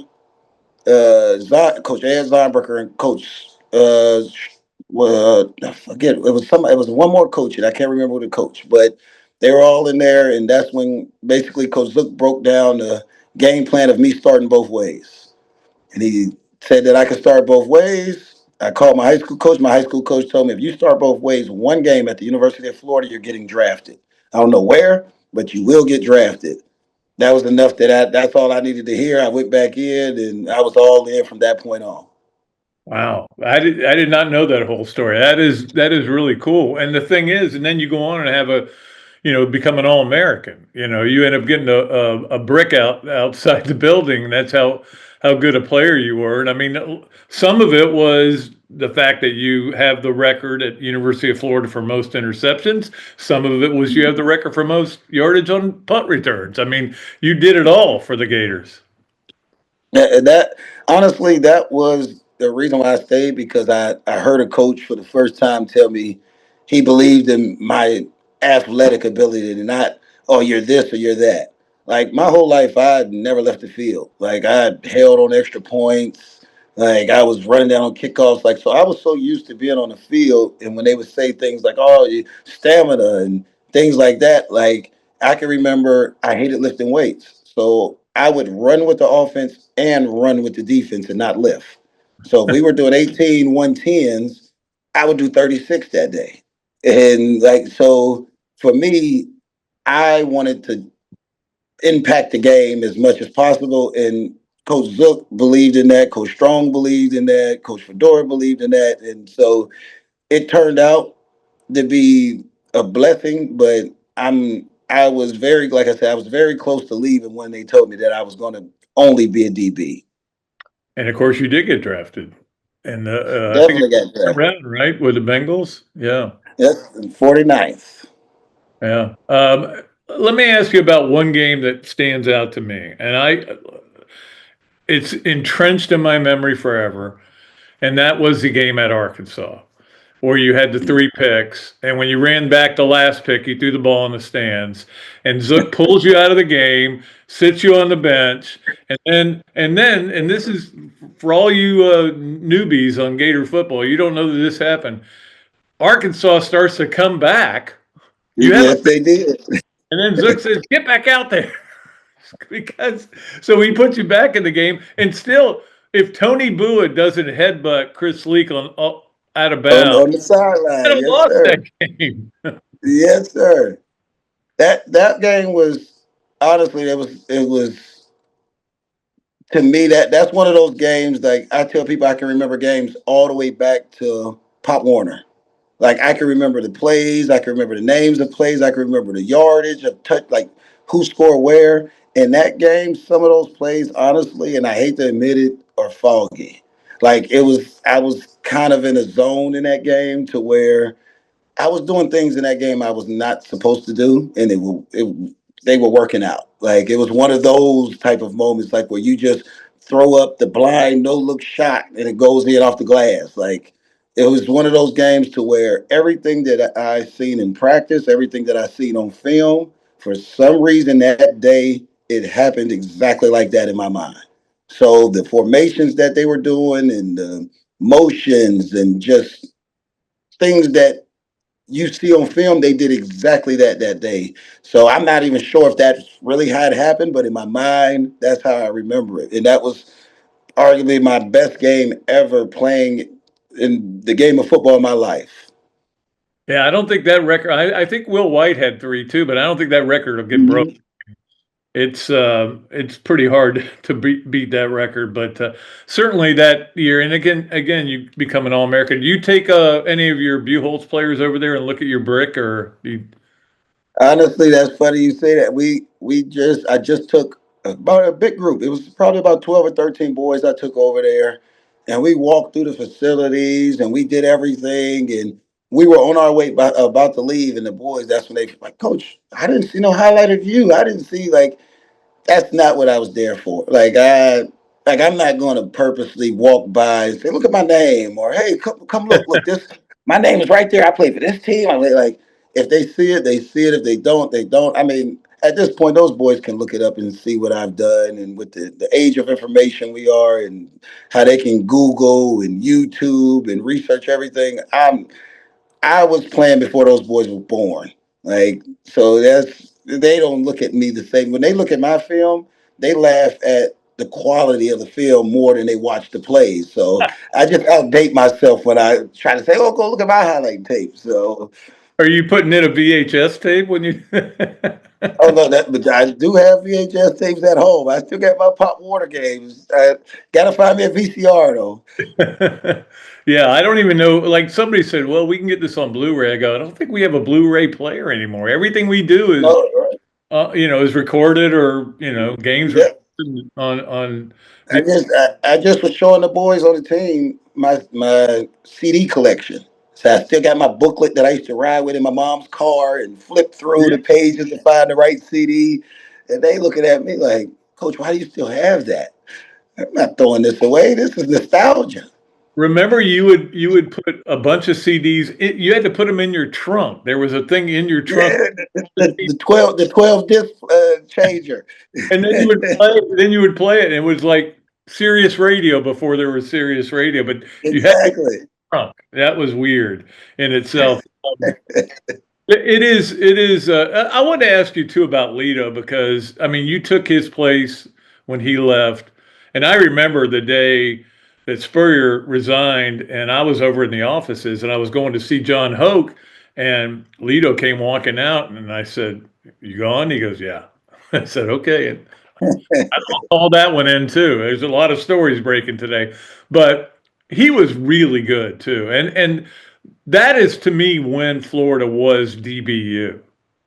Speaker 1: Coach Ed Zeinberger, and Coach I forget it was somebody. It was one more coach, and I can't remember the coach, but they were all in there, and that's when basically Coach Zook broke down the game plan of me starting both ways, and he said that I could start both ways. I called my high school coach. My high school coach told me if you start both ways, one game at the University of Florida, you're getting drafted. I don't know where, but you will get drafted. That was enough that's all I needed to hear. I went back in and I was all in from that point on.
Speaker 2: Wow, I did not know that whole story. That is really cool. And the thing is, and then you go on and have become an All-American. You end up getting a brick outside the building. That's how good a player you were. And I mean, some of it was the fact that you have the record at University of Florida for most interceptions. Some of it was you have the record for most yardage on punt returns. I mean, you did it all for the Gators.
Speaker 1: That honestly, that was the reason why I stayed because I heard a coach for the first time tell me he believed in my athletic ability and not, oh, you're this or you're that. Like my whole life, I never left the field. Like I held on extra points. Like I was running down on kickoffs. Like so, I was so used to being on the field, and when they would say things like, "Oh, you stamina" and things like that, like I can remember I hated lifting weights. So I would run with the offense and run with the defense and not lift. So if we were doing 18 110s, I would do 36 that day. And like, so for me, I wanted to impact the game as much as possible. And Coach Zook believed in that. Coach Strong believed in that. Coach Fedora believed in that. And so it turned out to be a blessing, but I was very, like I said, I was very close to leaving when they told me that I was going to only be a DB.
Speaker 2: And of course, you did get drafted, and I think
Speaker 1: Definitely got
Speaker 2: it's
Speaker 1: drafted.
Speaker 2: round, right, with the Bengals. Yeah,
Speaker 1: Yes, 49th.
Speaker 2: yeah. Let me ask you about one game that stands out to me, and it's entrenched in my memory forever, and that was the game at Arkansas, where you had the three picks, and when you ran back the last pick, you threw the ball in the stands, and Zook pulls you out of the game, sits you on the bench, and this is for all you newbies on Gator football. You don't know that this happened. Arkansas starts to come back. You have a,
Speaker 1: Yes, they did.
Speaker 2: and then Zook says, "Get back out there," because so he puts you back in the game, and still, if Tony Bua doesn't headbutt Chris Leak out of bounds,
Speaker 1: On the sideline.
Speaker 2: could have
Speaker 1: Yes,
Speaker 2: lost that
Speaker 1: sir.
Speaker 2: game.
Speaker 1: Yes, sir. That game was honestly it was to me that's one of those games like I tell people I can remember games all the way back to Pop Warner. Like I can remember the plays, I can remember the names of plays, I can remember the yardage of touch, like who scored where. In that game, some of those plays, honestly, and I hate to admit it, are foggy. Like I was kind of in a zone in that game to where I was doing things in that game I was not supposed to do, and they were working out. Like it was one of those type of moments, like where you just throw up the blind no look shot and it goes in off the glass. Like it was one of those games to where everything that I seen in practice, everything that I seen on film, for some reason that day it happened exactly like that in my mind. So the formations that they were doing and the motions and just things that you see on film, they did exactly that day. So I'm not even sure if that's really how it happened, but in my mind, that's how I remember it. And that was arguably my best game ever playing in the game of football in my life.
Speaker 2: Yeah, I don't think that record. I think Will White had three too, but I don't think that record will get broke.
Speaker 1: Mhm.
Speaker 2: It's pretty hard to beat that record, but certainly that year. And again, you become an All-American. Do you take any of your Buchholz players over there and look at your brick, or
Speaker 1: Honestly, that's funny you say that. I just took about a big group. It was probably about 12 or 13 boys I took over there, and we walked through the facilities and we did everything. And we were on our way about to leave, and the boys, that's when they like, Coach, I didn't see no highlight of you. I didn't see like that's not what I was there for. I'm not going to purposely walk by and say, "Look at my name," or "Hey, come look this. My name is right there. I play for this team." Like, if they see it, they see it. If they don't, they don't. I mean, at this point, those boys can look it up and see what I've done, and with the age of information we are, and how they can Google and YouTube and research everything. I was playing before those boys were born. Like, so they don't look at me the same. When they look at my film, they laugh at the quality of the film more than they watch the plays. So I just outdate myself when I try to say, "Oh, go look at my highlight tape." So,
Speaker 2: Are you putting in a VHS tape when you?
Speaker 1: oh no, but I do have VHS tapes at home. I still got my Pop Warner games. I gotta find me a VCR though.
Speaker 2: Yeah, I don't even know. Like somebody said, well, we can get this on Blu-ray. I go, I don't think we have a Blu-ray player anymore. Everything we do is,
Speaker 1: No, right.
Speaker 2: is recorded or games
Speaker 1: Yeah.
Speaker 2: recorded on.
Speaker 1: I just was showing the boys on the team my CD collection. So I still got my booklet that I used to ride with in my mom's car and flip through the pages to find the right CD. And they looking at me like, Coach, why do you still have that? I'm not throwing this away. This is nostalgia.
Speaker 2: Remember, you would put a bunch of CDs. You had to put them in your trunk. There was a thing in your trunk,
Speaker 1: Yeah, the 12 disc changer.
Speaker 2: and then you would play. Then you would play it. And it was like Sirius Radio before there was Sirius Radio, but you had to
Speaker 1: Exactly.
Speaker 2: trunk. That was weird in itself. It is. It is. I want to ask you too about Lito because I mean you took his place when he left, and I remember the day that Spurrier resigned, and I was over in the offices, and I was going to see John Hoke, and Lito came walking out, and I said, "You gone?" He goes, "Yeah." I said, "Okay." And all that went in too. There's a lot of stories breaking today, but he was really good too, and that is to me when Florida was DBU,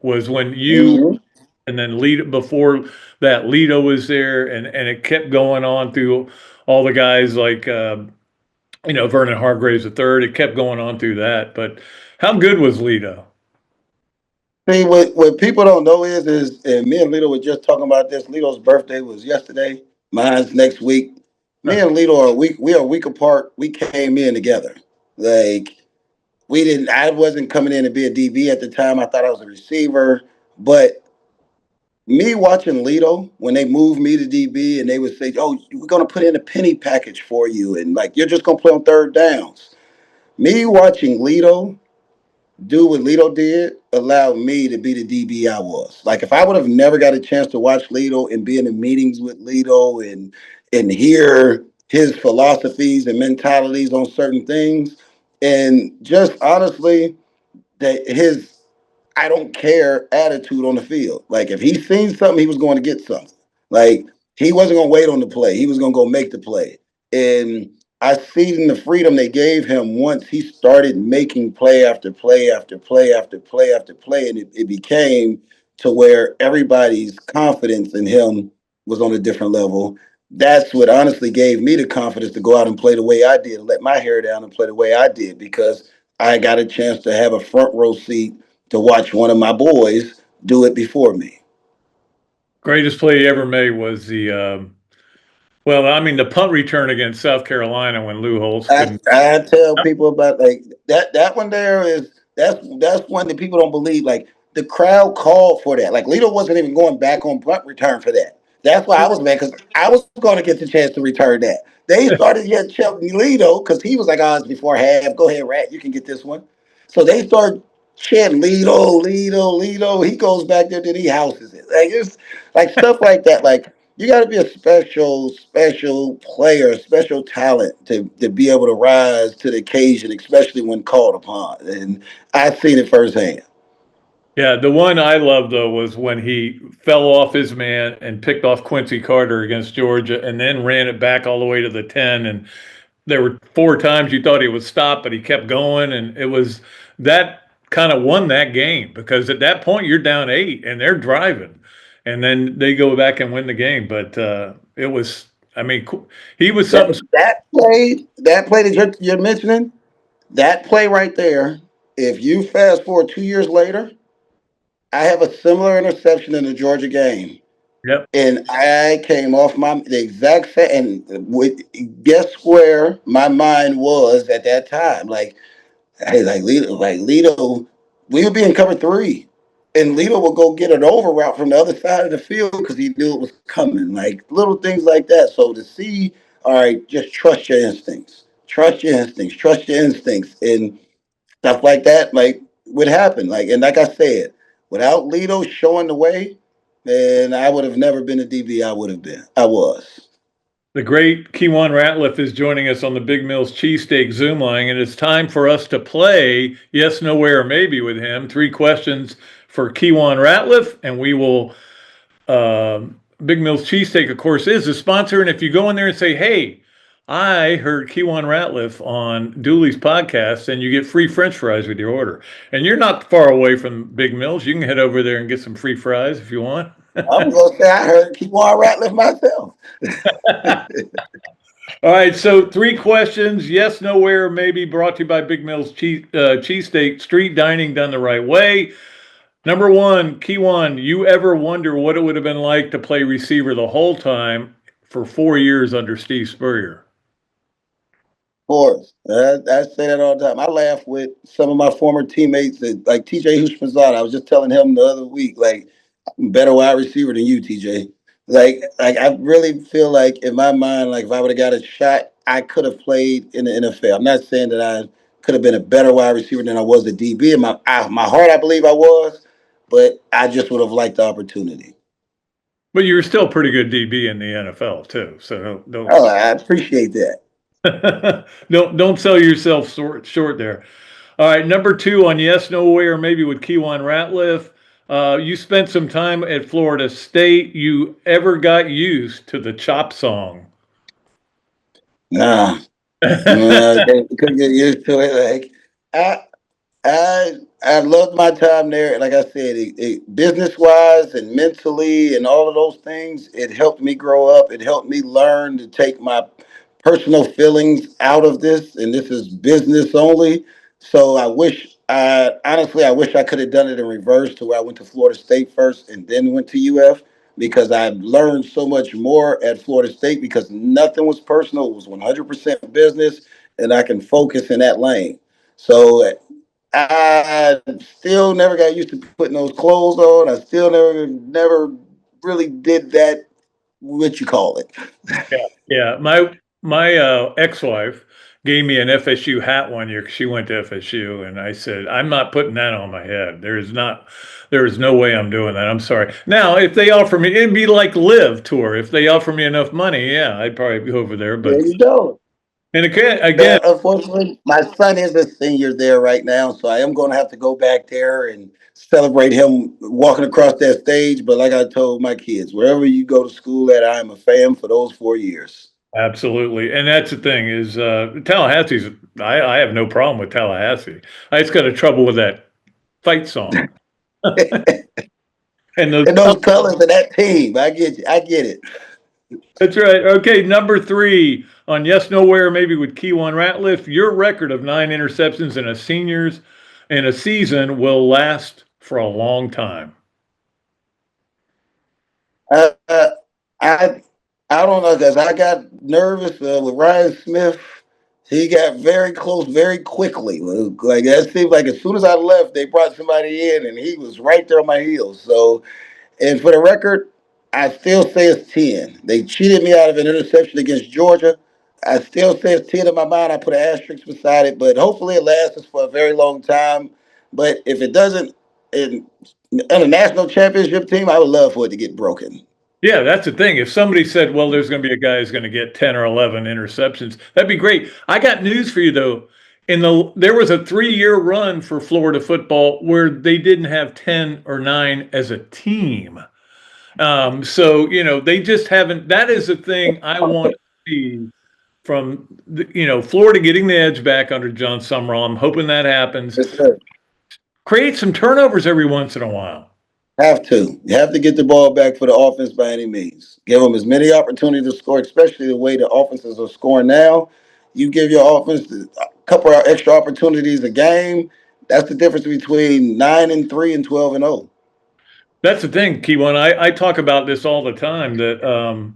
Speaker 2: was when you
Speaker 1: Mhm.
Speaker 2: and then Lito before that Lito was there, and it kept going on through all the guys like Vernon Hargraves the third. It kept going on through that. But how good was Lito?
Speaker 1: See, what people don't know is, and me and Lito were just talking about this. Lito's birthday was yesterday. Mine's next week. Me and Lito are a week apart. We came in together. Like we didn't. I wasn't coming in to be a DB at the time. I thought I was a receiver. But me watching Lito when they moved me to DB and they would say, "Oh, we're gonna put in a penny package for you," and like you're just gonna play on third downs. Me watching Lito do what Lito did allowed me to be the DB I was. Like if I would have never got a chance to watch Lito and be in the meetings with Lito and hear his philosophies and mentalities on certain things, and just honestly that his I don't care attitude on the field. Like if he seen something, he was going to get something. Like he wasn't going to wait on the play. He was going to go make the play. And I seen the freedom they gave him once he started making play after play after play after play after play. And it became to where everybody's confidence in him was on a different level. That's what honestly gave me the confidence to go out and play the way I did, let my hair down and play the way I did because I got a chance to have a front row seat to watch one of my boys do it before me.
Speaker 2: Greatest play he ever made was well, I mean the punt return against South Carolina when Lou Holtz couldn't.
Speaker 1: I tell people about like that one there is that's one that people don't believe. Like the crowd called for that. Like Lito wasn't even going back on punt return for that. That's why I was mad because I was going to get the chance to return that. They started yet chanting Lito because he was like, "Oh, it's before half. Go ahead, Rat. You can get this one." So they started chanting Lito, Lito, Lito. He goes back there, then he houses it. Like it's like stuff like that. Like you got to be a special player, special talent to be able to rise to the occasion, especially when called upon. And I've seen it firsthand.
Speaker 2: Yeah, the one I loved though was when he fell off his man and picked off Quincy Carter against Georgia, and then ran it back all the way to the 10. And there were four times you thought he would stop, but he kept going, and it was that kind of won that game, because at that point you're down 8 and they're driving, and then they go back and win the game. But it was, I mean, he was something.
Speaker 1: That play that you're mentioning, that play right there. If you fast forward 2 years later, I have a similar interception in the Georgia game.
Speaker 2: Yep.
Speaker 1: And I came off the exact same. And guess where my mind was at that time? Like, hey, Lito, we would be in cover 3, and Lito would go get an over route from the other side of the field because he knew it was coming. Like little things like that. So to see, all right, just trust your instincts. Trust your instincts. Trust your instincts, and stuff like that. Like would happen. Like I said, without Lito showing the way, man, I would have never been a DB. I would have been. I was.
Speaker 2: The great Kiwan Ratliff is joining us on the Big Mills Cheesesteak Zoom line, and it's time for us to play Yes, No, Where, or Maybe with him. 3 questions for Keiwan Ratliff, and we will. Big Mills Cheesesteak, of course, is a sponsor, and if you go in there and say, "Hey, I heard Keiwan Ratliff on Dooley's podcast," and you get free French fries with your order. And you're not far away from Big Mills. You can head over there and get some free fries if you want.
Speaker 1: I'm gonna say I heard Kiwan Ratliff myself.
Speaker 2: All right, so 3 questions. Yes, no, where, maybe, brought to you by Big Mills Cheesesteak, street dining done the right way. Number 1, Keiwan, you ever wonder what it would have been like to play receiver the whole time for 4 years under Steve Spurrier?
Speaker 1: Of course. I say that all the time. I laugh with some of my former teammates, like TJ Hushmanzada. I was just telling him the other week, like, I'm a better wide receiver than you, TJ. Like I really feel like in my mind, like if I would have got a shot, I could have played in the NFL. I'm not saying that I could have been a better wide receiver than I was a DB. In my heart, I believe I was, but I just would have liked the opportunity.
Speaker 2: But you were still pretty good DB in the NFL too, so don't.
Speaker 1: Oh, I appreciate that.
Speaker 2: don't sell yourself short there. All right, number 2 on Yes, No, Where, Maybe with Keiwan Ratliff. You spent some time at Florida State. You ever got used to the chop song?
Speaker 1: Nah, couldn't get used to it. Like I loved my time there. Like I said, business wise and mentally and all of those things, it helped me grow up. It helped me learn to take my personal feelings out of this, and this is business only. So I wish I could have done it in reverse, to where I went to Florida State first and then went to UF, because I learned so much more at Florida State because nothing was personal. It was 100% business, and I can focus in that lane. So I still never got used to putting those clothes on. I still never really did that. What you call it?
Speaker 2: Yeah. My ex-wife gave me an FSU hat one year because she went to FSU, and I said, I'm not putting that on my head. There is no way I'm doing that. I'm sorry. Now, if they offer me, it'd be like Live Tour. If they offer me enough money, yeah, I'd probably go over there. But
Speaker 1: There you go.
Speaker 2: and again,
Speaker 1: Unfortunately, my son is a senior there right now, so I am going to have to go back there and celebrate him walking across that stage. But like I told my kids, wherever you go to school at, I am a fan for those 4 years.
Speaker 2: absolutely. And that's the thing is Tallahassee's, I have no problem with Tallahassee. I just got a trouble with that fight song. And
Speaker 1: those colors of that team. I get you. I get it.
Speaker 2: That's right. Okay, number 3 on Yes, No, Where, Maybe with Keiwan Ratliff. Your record of 9 interceptions in a season will last for a long time.
Speaker 1: I I don't know, because I got nervous with Ryan Smith. He got very close very quickly. Like that seemed like as soon as I left, they brought somebody in, and he was right there on my heels. So, and for the record, I still say it's 10. They cheated me out of an interception against Georgia. I still say it's 10 in my mind. I put an asterisk beside it, but hopefully it lasts us for a very long time. But if it doesn't, in a national championship team, I would love for it to get broken.
Speaker 2: Yeah, that's the thing. If somebody said, well, there's going to be a guy who's going to get 10 or 11 interceptions, that'd be great. I got news for you, though. There was a 3-year run for Florida football where they didn't have 10 or 9 as a team. So, they just haven't. That is the thing I want to see from, Florida getting the edge back under John Summerall. I'm hoping that happens.
Speaker 1: Yes, sir.
Speaker 2: create some turnovers every once in a while.
Speaker 1: Have to. You have to get the ball back for the offense by any means. Give them as many opportunities to score, especially the way the offenses are scoring now. You give your offense a couple of extra opportunities a game. That's the difference between 9-3 and 12-0.
Speaker 2: That's the thing, Kiwan. I talk about this all the time that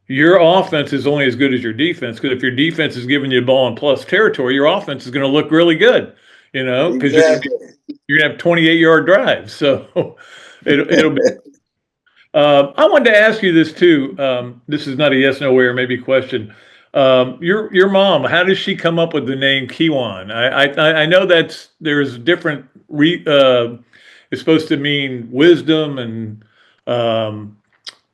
Speaker 2: your offense is only as good as your defense, because if your defense is giving you a ball in plus territory, your offense is going to look really good, because
Speaker 1: Exactly.
Speaker 2: you're going to have 28-yard drives. So it'll be. I wanted to ask you this too. This is not a yes, no, or maybe question. Your mom, how does she come up with the name Kiwan? I know there's different. It's supposed to mean wisdom and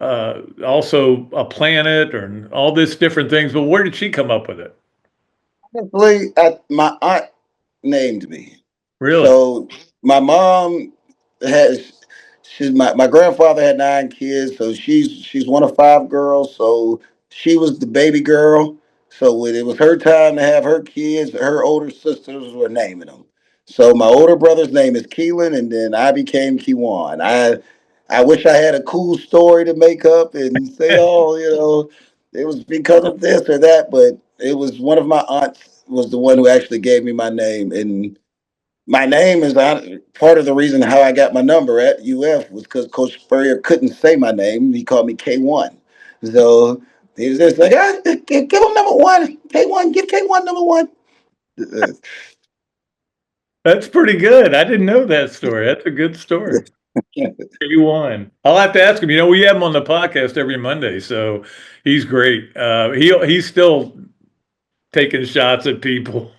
Speaker 2: also a planet and all this different things. But where did she come up with it?
Speaker 1: Honestly, my aunt named me.
Speaker 2: Really?
Speaker 1: So my mom has my grandfather had 9 kids, so she's one of 5 girls. So she was the baby girl. So when it was her time to have her kids, her older sisters were naming them. So my older brother's name is Keelan, and then I became Kiwan. I wish I had a cool story to make up and say, oh, it was because of this or that, but it was one of my aunts was the one who actually gave me my name, and my name is part of the reason how I got my number at UF was because Coach Spurrier couldn't say my name. He called me K1. So he was just like, give him number one. K1, give K1 number one.
Speaker 2: That's pretty good. I didn't know that story. That's a good story. You won. I'll have to ask him. We have him on the podcast every Monday, so he's great. He's still taking shots at people.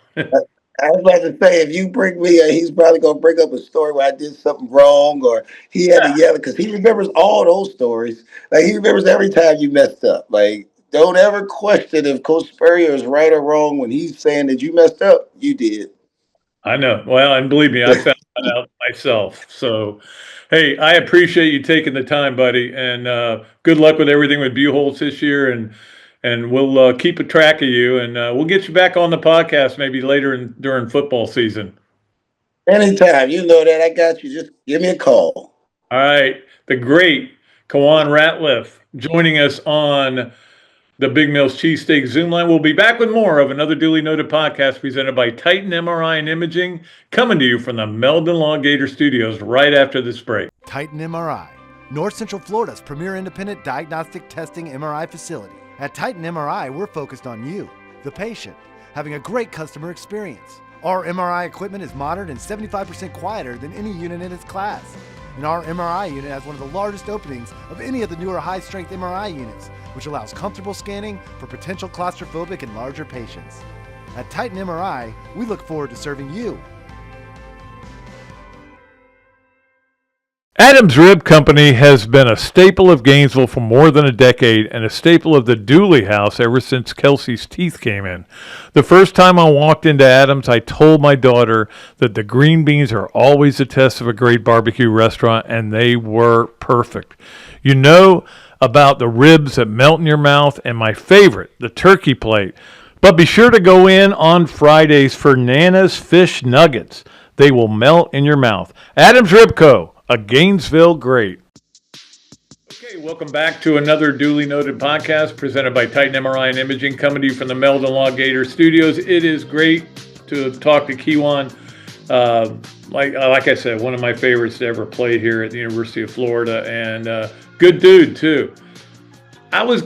Speaker 1: I was about to say, if you bring me, he's probably gonna bring up a story where I did something wrong, or he had to yell because he remembers all those stories. Like he remembers every time you messed up. Like don't ever question if Coach Spurrier is right or wrong when he's saying that you messed up. You did.
Speaker 2: I know. Well, and believe me, I found that out myself. So, hey, I appreciate you taking the time, buddy, and good luck with everything with Buchholz this year, and we'll keep a track of you, and we'll get you back on the podcast maybe later during football season.
Speaker 1: Anytime, you know that I got you. Just give me a call.
Speaker 2: All right, the great Keiwan Ratliff joining us on the Big Mills Cheesesteaks Zoom line. We'll be back with more of another duly noted podcast presented by Titan MRI and Imaging, coming to you from the Meldon Law Gator Studios right after this break.
Speaker 6: Titan MRI, North Central Florida's premier independent diagnostic testing MRI facility. At Titan MRI, we're focused on you, the patient, having a great customer experience. Our MRI equipment is modern and 75% quieter than any unit in its class. And our MRI unit has one of the largest openings of any of the newer high-strength MRI units, which allows comfortable scanning for potential claustrophobic and larger patients. At Titan MRI, we look forward to serving you.
Speaker 2: Adams Rib Company has been a staple of Gainesville for more than a decade and a staple of the Dooley house ever since Kelsey's teeth came in. The first time I walked into Adams, I told my daughter that the green beans are always a test of a great barbecue restaurant, and they were perfect. You know about the ribs that melt in your mouth, and my favorite, the turkey plate. But be sure to go in on Fridays for Nana's Fish Nuggets. They will melt in your mouth. Adams Rib Co., a Gainesville great. Okay, welcome back to another duly noted podcast presented by Titan MRI and Imaging, coming to you from the Meldon Law Gator Studios. It is great to talk to Kiwan. Like I said, one of my favorites to ever play here at the University of Florida, and good dude too. It was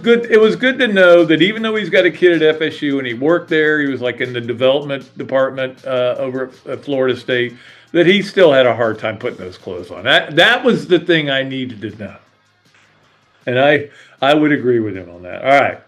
Speaker 2: good to know that even though he's got a kid at FSU and he worked there, he was like in the development department over at Florida State, that he still had a hard time putting those clothes on. That was the thing I needed to know. And I would agree with him on that. All right.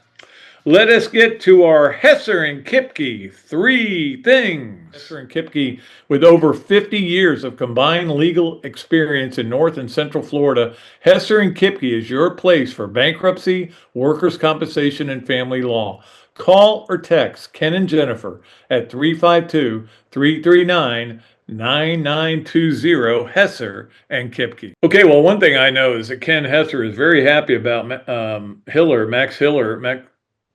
Speaker 2: Let us get to our Hesser and Kipke 3 things. Hesser and Kipke, with over 50 years of combined legal experience in North and Central Florida, Hesser and Kipke is your place for bankruptcy, workers' compensation, and family law. Call or text Ken and Jennifer at 352-339-9920, Hesser and Kipke. Okay, well, one thing I know is that Ken Hesser is very happy about Max Hiller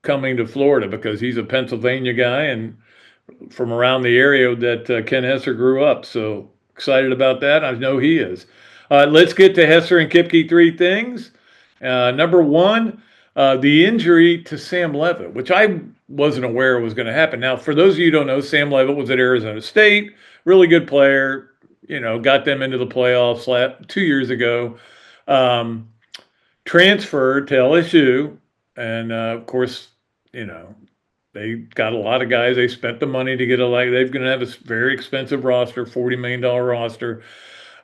Speaker 2: coming to Florida, because he's a Pennsylvania guy and from around the area that Ken Hesser grew up. So excited about that. I know he is. Let's get to Hesser and Kipke 3 things. Number one, the injury to Sam Levitt, which I wasn't aware was going to happen. Now, for those of you who don't know, Sam Levitt was at Arizona State, really good player, got them into the playoffs 2 years ago, transferred to LSU, and of course, they got a lot of guys. They spent the money to get they're going to have a very expensive roster, $40 million roster.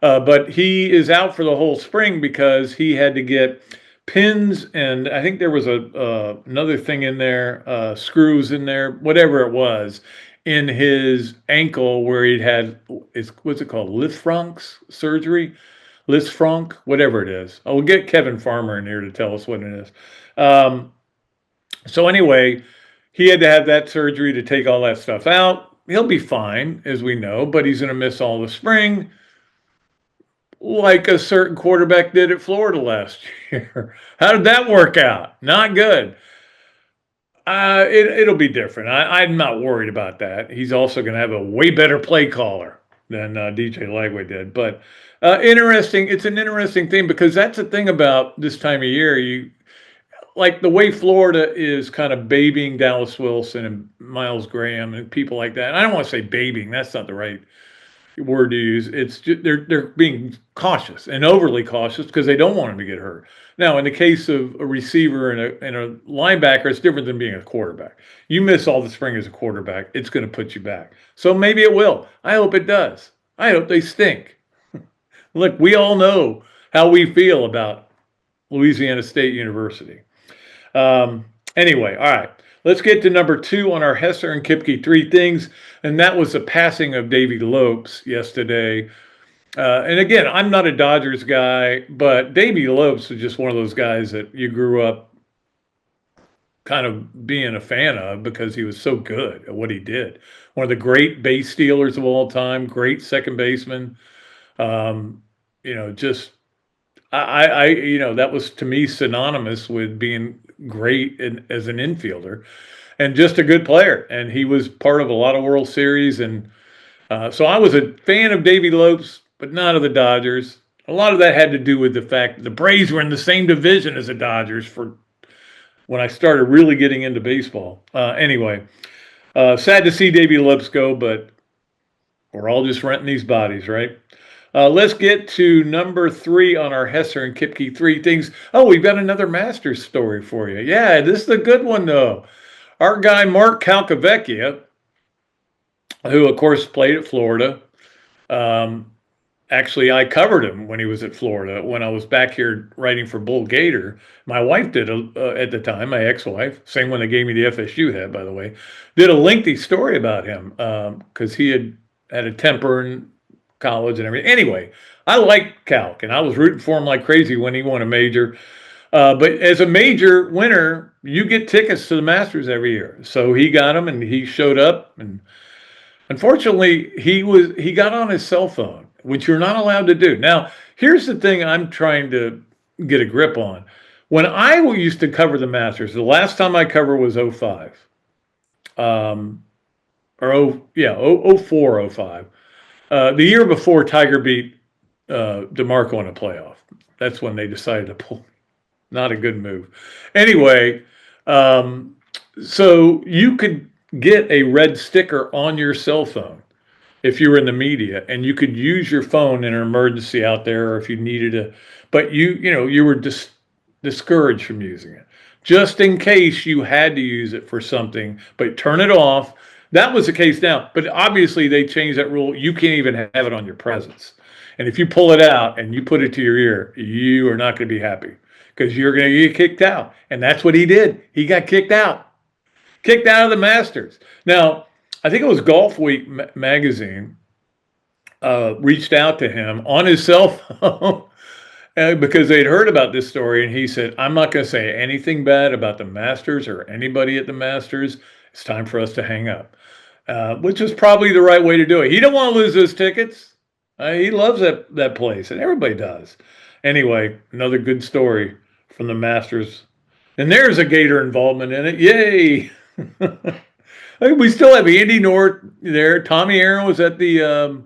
Speaker 2: But he is out for the whole spring because he had to get pins, and I think there was another thing in there, screws in there, whatever it was, in his ankle where he'd had, what's it called, Lisfranc's surgery? Lisfranc, whatever it is. I'll get Kevin Farmer in here to tell us what it is. So anyway, he had to have that surgery to take all that stuff out. He'll be fine, as we know, but he's going to miss all the spring, like a certain quarterback did at Florida last year. How did that work out? Not good. It'll be different. I'm not worried about that. He's also going to have a way better play caller than DJ Lagway did. But interesting. It's an interesting thing because that's the thing about this time of year. Like the way Florida is kind of babying Dallas Wilson and Miles Graham and people like that. And I don't want to say babying. That's not the right word to use. It's just, they're being cautious and overly cautious because they don't want him to get hurt. Now, in the case of a receiver and a linebacker, it's different than being a quarterback. You miss all the spring as a quarterback, it's going to put you back. So maybe it will. I hope it does. I hope they stink. Look, we all know how we feel about Louisiana State University. Anyway, all right. Let's get to number 2 on our Hesser and Kipke 3 things, and that was the passing of Davey Lopes yesterday. And again, I'm not a Dodgers guy, but Davey Lopes was just one of those guys that you grew up kind of being a fan of because he was so good at what he did. One of the great base stealers of all time, great second baseman. Just that was to me synonymous with being great as an infielder and just a good player. And he was part of a lot of World Series. And so I was a fan of Davey Lopes, but not of the Dodgers. A lot of that had to do with the fact that the Braves were in the same division as the Dodgers for when I started really getting into baseball. Anyway, sad to see Davey Lopes go, but we're all just renting these bodies, right? Let's get to number 3 on our Hesser and Kipke 3 things. Oh, we've got another Masters story for you. Yeah, this is a good one, though. Our guy, Mark Calcavecchia, who, of course, played at Florida. Actually, I covered him when he was at Florida when I was back here writing for Bull Gator. My wife did, at the time, my ex-wife, same one that gave me the FSU hat, by the way, did a lengthy story about him because he had a temper and college and everything. Anyway, I like Calc, and I was rooting for him like crazy when he won a major. But as a major winner, you get tickets to the Masters every year. So he got them, and he showed up. And unfortunately, he got on his cell phone, which you're not allowed to do. Now, here's the thing I'm trying to get a grip on. When I used to cover the Masters, the last time I covered was 05. Or 04, 05. The year before Tiger beat DeMarco in a playoff. That's when they decided to pull. Not a good move. Anyway, so you could get a red sticker on your cell phone if you were in the media, and you could use your phone in an emergency out there or if you needed to. But you were discouraged from using it. Just in case you had to use it for something, but turn it off. That was the case now, but obviously they changed that rule. You can't even have it on your presence. And if you pull it out and you put it to your ear, you are not going to be happy because you're going to get kicked out. And that's what he did. He got kicked out of the Masters. Now, I think it was Golf Week magazine reached out to him on his cell phone because they'd heard about this story. And he said, I'm not going to say anything bad about the Masters or anybody at the Masters. It's time for us to hang up. Which is probably the right way to do it. He don't want to lose those tickets. He loves that place, and everybody does. Anyway, another good story from the Masters. And there's a Gator involvement in it. Yay! We still have Andy North there. Tommy Aaron was at the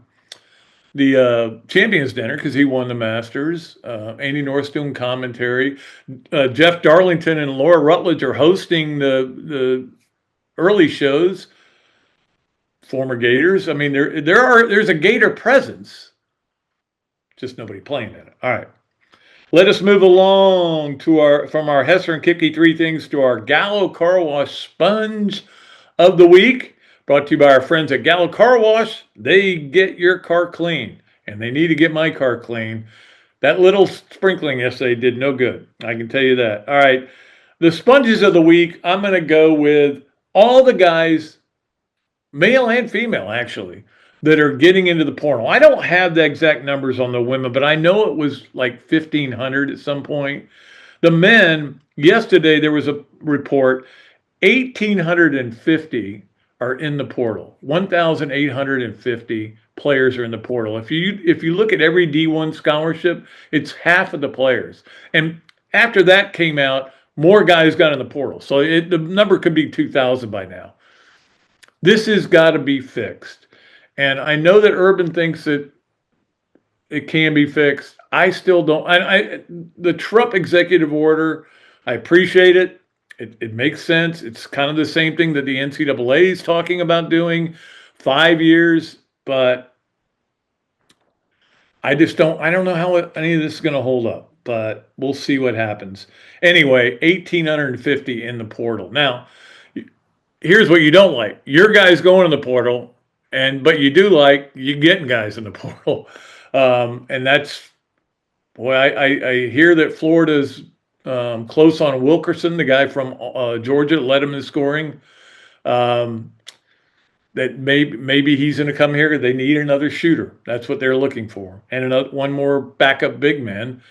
Speaker 2: Champions Dinner because he won the Masters. Andy North's doing commentary. Jeff Darlington and Laura Rutledge are hosting the early shows. Former Gators. I mean, there's a Gator presence, just nobody playing in it. All right. Let us move along from our Hesser and Kipke 3 things to our Gallo Car Wash Sponge of the Week. Brought to you by our friends at Gallo Car Wash. They get your car clean, and they need to get my car clean. That little sprinkling yesterday did no good. I can tell you that. All right. The sponges of the week, I'm going to go with all the guys, male and female, actually, that are getting into the portal. I don't have the exact numbers on the women, but I know it was like 1,500 at some point. The men, yesterday there was a report, 1,850 are in the portal. 1,850 players are in the portal. If you look at every D1 scholarship, it's half of the players. And after that came out, more guys got in the portal. So the number could be 2,000 by now. This has got to be fixed. And I know that Urban thinks that it can be fixed. I still don't. The Trump executive order, I appreciate it. It makes sense. It's kind of the same thing that the NCAA is talking about doing, 5 years. But I don't know how any of this is going to hold up. But we'll see what happens. Anyway, 1,850 in the portal. Now, here's what you don't like. Your guys going in the portal, but you do like you getting guys in the portal. And that's, boy, I hear that Florida's close on Wilkerson, the guy from Georgia, led him in scoring. That maybe he's going to come here. They need another shooter. That's what they're looking for. And one more backup big man.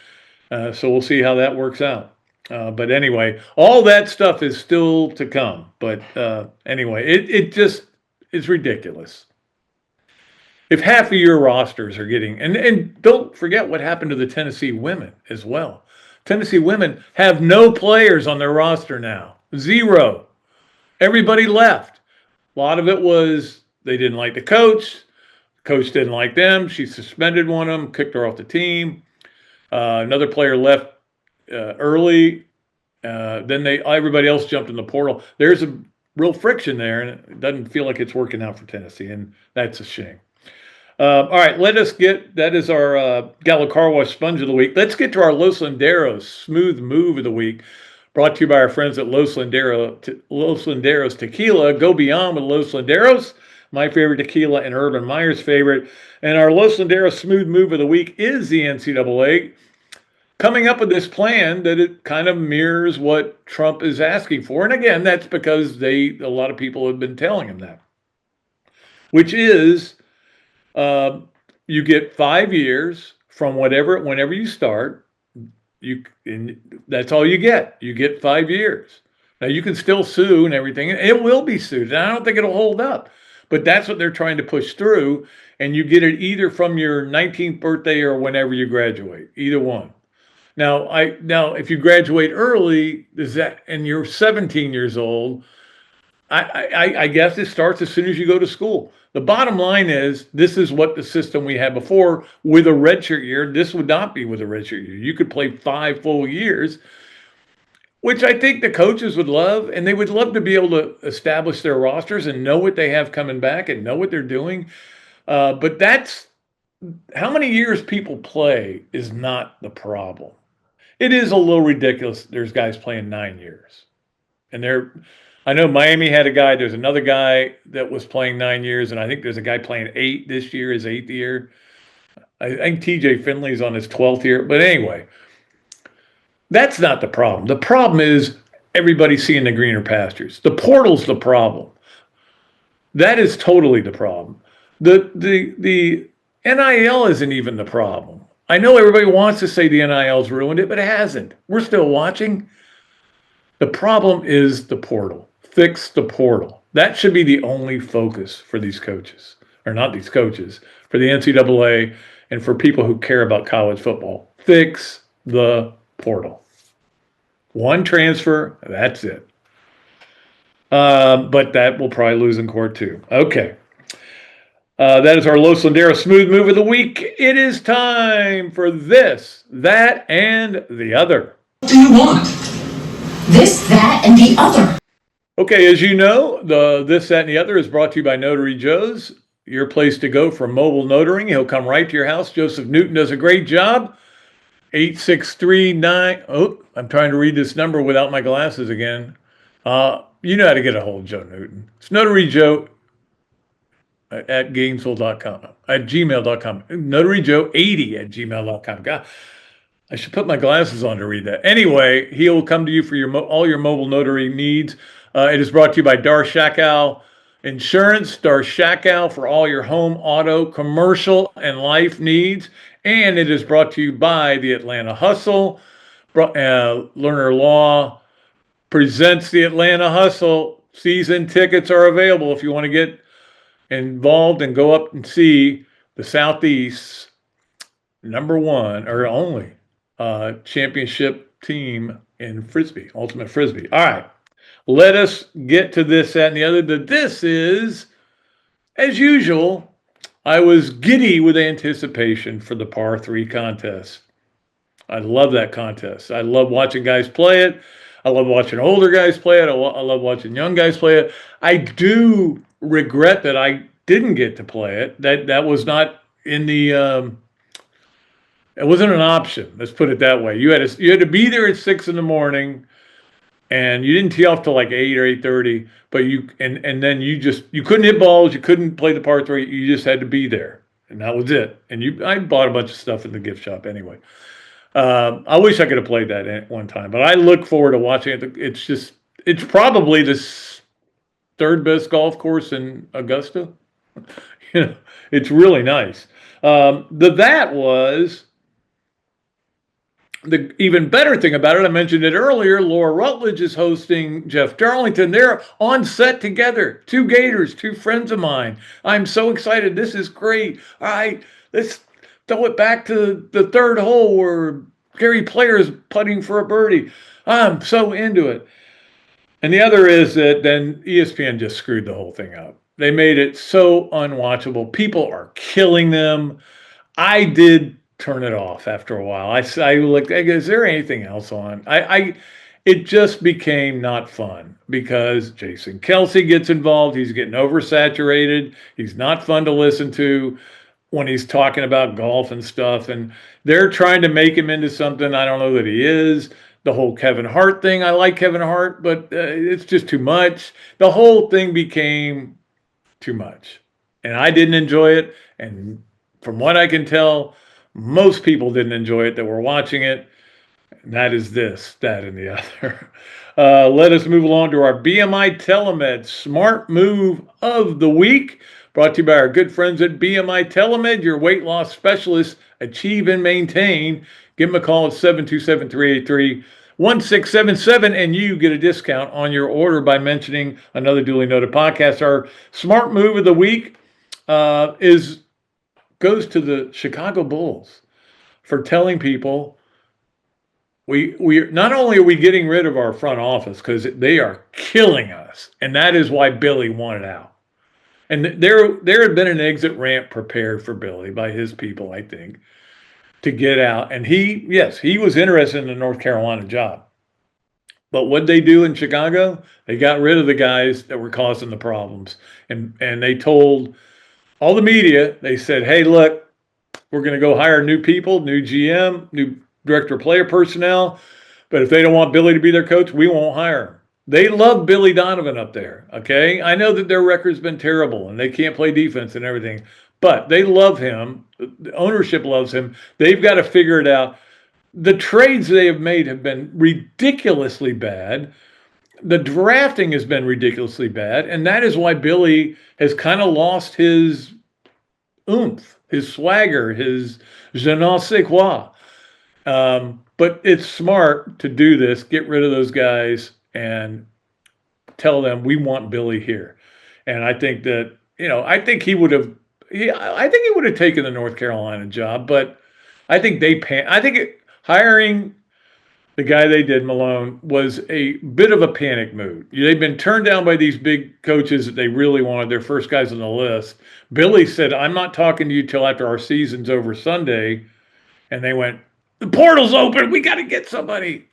Speaker 2: So we'll see how that works out. But anyway, all that stuff is still to come. But anyway, it just is ridiculous. If half of your rosters are getting, and don't forget what happened to the Tennessee women as well. Tennessee women have no players on their roster now. 0. Everybody left. A lot of it was they didn't like the coach. The coach didn't like them. She suspended one of them, kicked her off the team. Another player left early. Then everybody else jumped in the portal. There's a real friction there, and it doesn't feel like it's working out for Tennessee, and that's a shame. All right, that is our Gallo Car Wash Sponge of the Week. Let's get to our Los Landeros Smooth Move of the Week, brought to you by our friends at Los Landeros Tequila. Go beyond with Los Landeros, my favorite tequila and Urban Meyer's favorite. And our Los Landeros Smooth Move of the Week is the NCAA coming up with this plan that it kind of mirrors what Trump is asking for. And again, that's because a lot of people have been telling him that, which is you get 5 years from whenever you start. That's all you get. You get 5 years. Now you can still sue and everything, and it will be sued. And I don't think it'll hold up, but that's what they're trying to push through. And you get it either from your 19th birthday or whenever you graduate, either one. Now, if you graduate early, and you're 17 years old, I guess it starts as soon as you go to school. The bottom line is, this is what the system we had before with a redshirt year. This would not be with a redshirt year. You could play 5 full years, which I think the coaches would love, and they would love to be able to establish their rosters and know what they have coming back and know what they're doing. But that's how many years people play is not the problem. It is a little ridiculous. There's guys playing 9 years, and I know Miami had a guy. There's another guy that was playing 9 years, and I think there's a guy playing 8 this year, his 8th year. I think TJ Finley's on his 12th year. But anyway, that's not the problem. The problem is everybody seeing the greener pastures. The portal's the problem. That is totally the problem. The NIL isn't even the problem. I know everybody wants to say the NIL's ruined it, but it hasn't. We're still watching. The problem is the portal. Fix the portal. That should be the only focus for these coaches, or not these coaches, for the NCAA and for people who care about college football. Fix the portal. One transfer, that's it. But that will probably lose in court too. Okay. That is our Los Landeros Smooth Move of the Week. It is time for this, that, and the other.
Speaker 7: What do you want? This, that, and the other.
Speaker 2: Okay, as you know, the this, that, and the other is brought to you by Notary Joe's, your place to go for mobile notarying. He'll come right to your house. Joseph Newton does a great job. 8639. Oh, I'm trying to read this number without my glasses again. You know how to get a hold of Joe Newton. It's Notary Joe at Gainesville.com, at gmail.com. Notary Joe 80 at gmail.com. God, I should put my glasses on to read that. Anyway, he'll come to you for all your mobile notary needs. It is brought to you by Dar Shakow Insurance, Dar Shakow for all your home, auto, commercial, and life needs. And it is brought to you by the Atlanta Hustle. Leonardo Law presents the Atlanta Hustle. Season tickets are available if you want to get involved and go up and see the Southeast #1 or only championship team in Frisbee, Ultimate Frisbee. All right. Let us get to this, that, and the other. This is, as usual, I was giddy with anticipation for the par 3 contest. I love that contest. I love watching guys play it. I love watching older guys play it. I love watching young guys play it. I do regret that I didn't get to play it. That was not in the it wasn't an option. Let's put it that way. You had to be there at 6 a.m. and you didn't tee off till like 8 or 8:30. But and then you couldn't hit balls. You couldn't play the par 3. You just had to be there, and that was it. And I bought a bunch of stuff in the gift shop anyway. I wish I could have played that at one time, but I look forward to watching it. It's probably the 3rd best golf course in Augusta. It's really nice. That was the even better thing about it. I mentioned it earlier. Laura Rutledge is hosting Jeff Darlington. They're on set together. 2 Gators, 2 friends of mine. I'm so excited. This is great. All right, let's throw it back to the 3rd hole where Gary Player is putting for a birdie. I'm so into it. And the other is that then ESPN just screwed the whole thing up. They made it so unwatchable. People are killing them. I did turn it off after a while. I looked, is there anything else on? It just became not fun because Jason Kelsey gets involved. He's getting oversaturated. He's not fun to listen to when he's talking about golf and stuff. And they're trying to make him into something I don't know that he is. The whole Kevin Hart thing, I like Kevin Hart, but it's just too much. The whole thing became too much. And I didn't enjoy it. And from what I can tell, most people didn't enjoy it that were watching it. And that is this, that, and the other. Let us move along to our BMI TeleMed Smart Move of the Week. Brought to you by our good friends at BMI TeleMed, your weight loss specialists. Achieve and maintain. Give them a call at 727-383-1677, and you get a discount on your order by mentioning another Dooley Noted podcast. Our Smart Move of the Week goes to the Chicago Bulls for telling people we not only are we getting rid of our front office because they are killing us, and that is why Billy wanted out. And there had been an exit ramp prepared for Billy by his people, I think, to get out. And he was interested in the North Carolina job. But what they do in Chicago, they got rid of the guys that were causing the problems. And they told all the media, they said, hey, look, we're going to go hire new people, new GM, new director of player personnel. But if they don't want Billy to be their coach, we won't hire him. They love Billy Donovan up there, okay? I know that their record's been terrible and they can't play defense and everything, but they love him. The ownership loves him. They've got to figure it out. The trades they have made have been ridiculously bad. The drafting has been ridiculously bad, and that is why Billy has kind of lost his oomph, his swagger, his je ne sais quoi. But it's smart to do this, get rid of those guys, and tell them we want Billy here. And I think that, I think he would have taken the North Carolina job, but I think hiring the guy they did, Malone, was a bit of a panic mood. They've been turned down by these big coaches that they really wanted, their first guys on the list. Billy said, I'm not talking to you till after our season's over Sunday. And they went, the portal's open. We got to get somebody.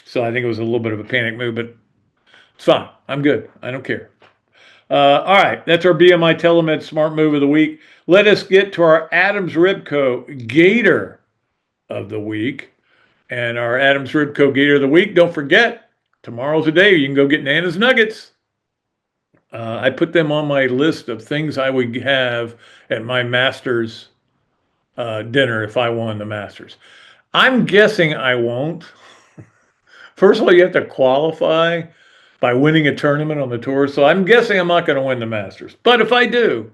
Speaker 2: So I think it was a little bit of a panic move, but it's fine. I'm good. I don't care. All right. That's our BMI TeleMed Smart Move of the Week. Let us get to our Adams Ribco Gator of the Week. And our Adams Ribco Gator of the Week, don't forget, tomorrow's the day you can go get Nana's Nuggets. I put them on my list of things I would have at my Masters dinner if I won the Masters. I'm guessing I won't. First of all, you have to qualify by winning a tournament on the tour. So I'm guessing I'm not going to win the Masters. But if I do,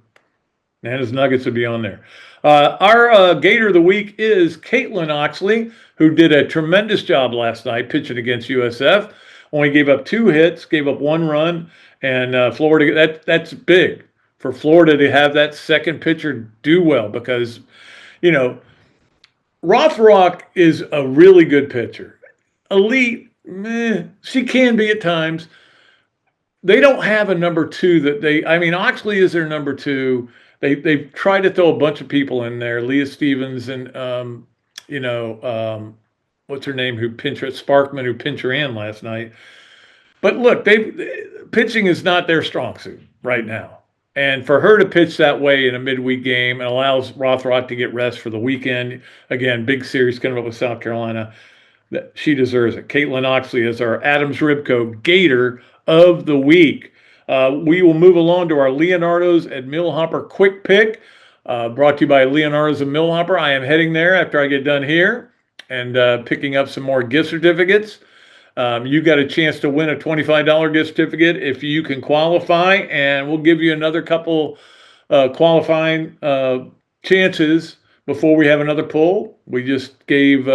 Speaker 2: Nana's Nuggets would be on there. Our Gator of the Week is Caitlin Oxley, who did a tremendous job last night pitching against USF. Only gave up 2 hits, gave up 1 run, and Florida, that's big for Florida to have that second pitcher do well because, you know, Rothrock is a really good pitcher. Elite, she can be at times. They don't have a number 2 Oxley is their number 2. They've tried to throw a bunch of people in there, Leah Stevens and, what's her name, Sparkman, who pinched her in last night. But look, pitching is not their strong suit right now. And for her to pitch that way in a midweek game and allows Rothrock to get rest for the weekend, again, big series coming up with South Carolina, she deserves it. Caitlin Oxley is our Adams Ribco Gator of the Week. We will move along to our Leonardo's at Millhopper Quick Pick, brought to you by Leonardo's and Millhopper. I am heading there after I get done here and picking up some more gift certificates. You got a chance to win a $25 gift certificate if you can qualify, and we'll give you another couple qualifying chances before we have another pull. We just gave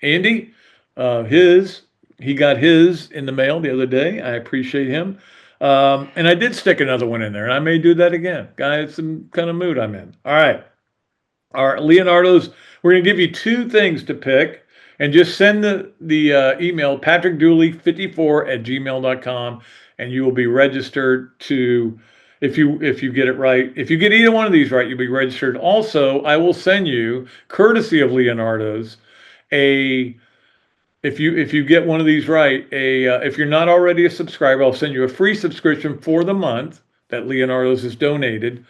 Speaker 2: Andy he got his in the mail the other day. I appreciate him. And I did stick another one in there, and I may do that again. Guys, some kind of mood I'm in. All right. Our Leonardo's, we're going to give you 2 things to pick. And just send the email, patrickdooley54@gmail.com, and you will be registered to, if you get it right. If you get either one of these right, you'll be registered. Also, I will send you, courtesy of Leonardo's, if you get one of these right, if you're not already a subscriber, I'll send you a free subscription for the month that Leonardo's has donated.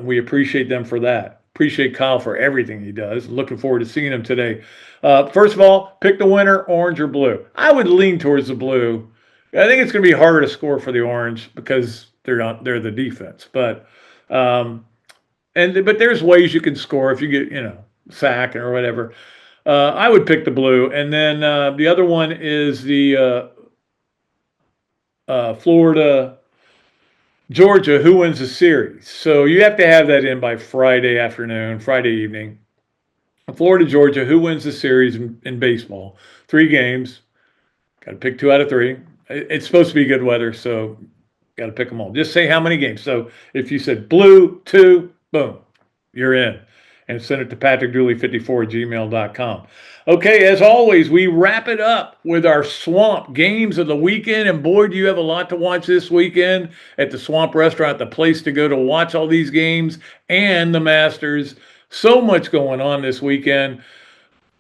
Speaker 2: We appreciate them for that. Appreciate Kyle for everything he does. Looking forward to seeing him today. First of all, pick the winner, orange or blue. I would lean towards the blue. I think it's going to be harder to score for the orange because they're the defense. But there's ways you can score if you get sack or whatever. I would pick the blue, and then the other one is the Florida. Georgia, who wins the series? So you have to have that in by Friday evening. Florida, Georgia, who wins the series in baseball? 3 games. Got to pick 2 out of 3. It's supposed to be good weather, so got to pick them all. Just say how many games. So if you said blue, 2, boom, you're in. And send it to patrickdooley54@gmail.com. Okay, as always, we wrap it up with our Swamp games of the weekend. And boy, do you have a lot to watch this weekend at the Swamp Restaurant, the place to go to watch all these games and the Masters. So much going on this weekend.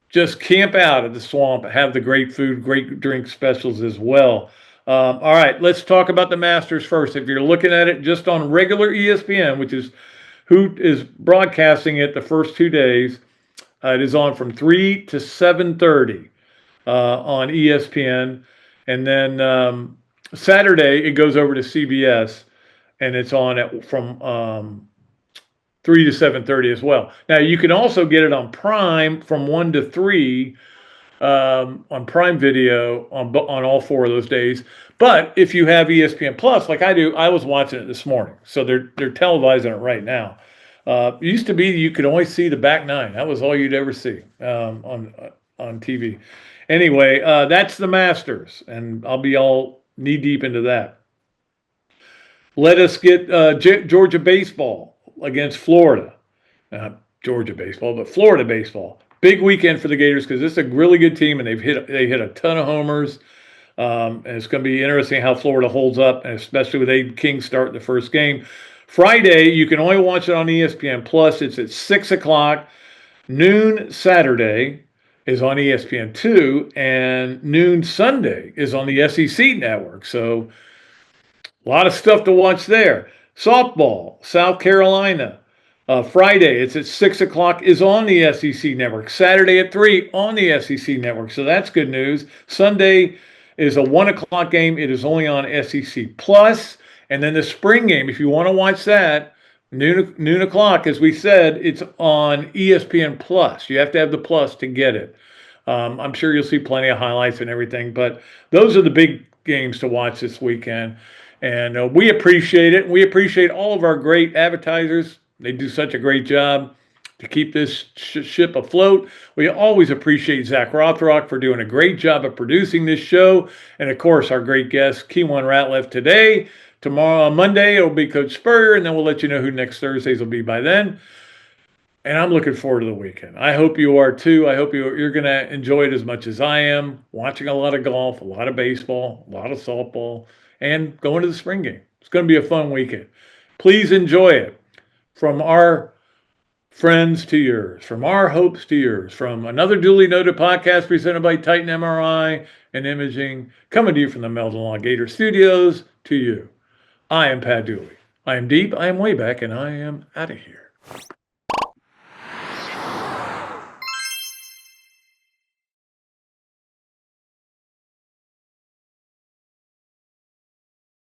Speaker 2: Just camp out at the Swamp, have the great food, great drink specials as well. All right, let's talk about the Masters first. If you're looking at it just on regular ESPN, which is who is broadcasting it the first 2 days, it is on from 3 to 7:30 on ESPN. And then Saturday, it goes over to CBS, and it's on from 3 to 7:30 as well. Now, you can also get it on Prime from 1 to 3 on Prime Video on all 4 of those days. But if you have ESPN Plus, like I do, I was watching it this morning. So they're televising it right now. It used to be you could only see the back 9. That was all you'd ever see on TV. Anyway, that's the Masters, and I'll be all knee-deep into that. Let us get Georgia baseball against Florida. Not Georgia baseball, but Florida baseball. big weekend for the Gators because this is a really good team and they hit a ton of homers. And it's going to be interesting how Florida holds up, and especially with Aiden King starting the first game. Friday, you can only watch it on ESPN Plus. It's at 6 o'clock. Noon Saturday is on ESPN2, and noon Sunday is on the SEC network. So a lot of stuff to watch there. Softball, South Carolina. Friday, it's at 6 o'clock, is on the SEC network. Saturday at 3 on the SEC network. So that's good news. Sunday is a 1 o'clock game. It is only on SEC Plus. And then the spring game, if you want to watch that, noon o'clock, as we said, it's on ESPN Plus. You have to have the Plus to get it. I'm sure you'll see plenty of highlights and everything, but those are the big games to watch this weekend. And we appreciate it. We appreciate all of our great advertisers. They do such a great job to keep this ship afloat. We always appreciate Zach Rothrock for doing a great job of producing this show. And of course, our great guest, Kiwan Ratliff, today. Tomorrow, on Monday, it'll be Coach Spurrier, and then we'll let you know who next Thursdays will be by then. And I'm looking forward to the weekend. I hope you are too. I hope you're going to enjoy it as much as I am. Watching a lot of golf, a lot of baseball, a lot of softball, and going to the spring game. It's going to be a fun weekend. Please enjoy it. From our friends to yours, from our hopes to yours, from another duly noted podcast presented by Titan MRI and Imaging, coming to you from the Meldon Law Gator Studios to you. I am Pat Dooley. I am deep, I am way back, and I am out of here.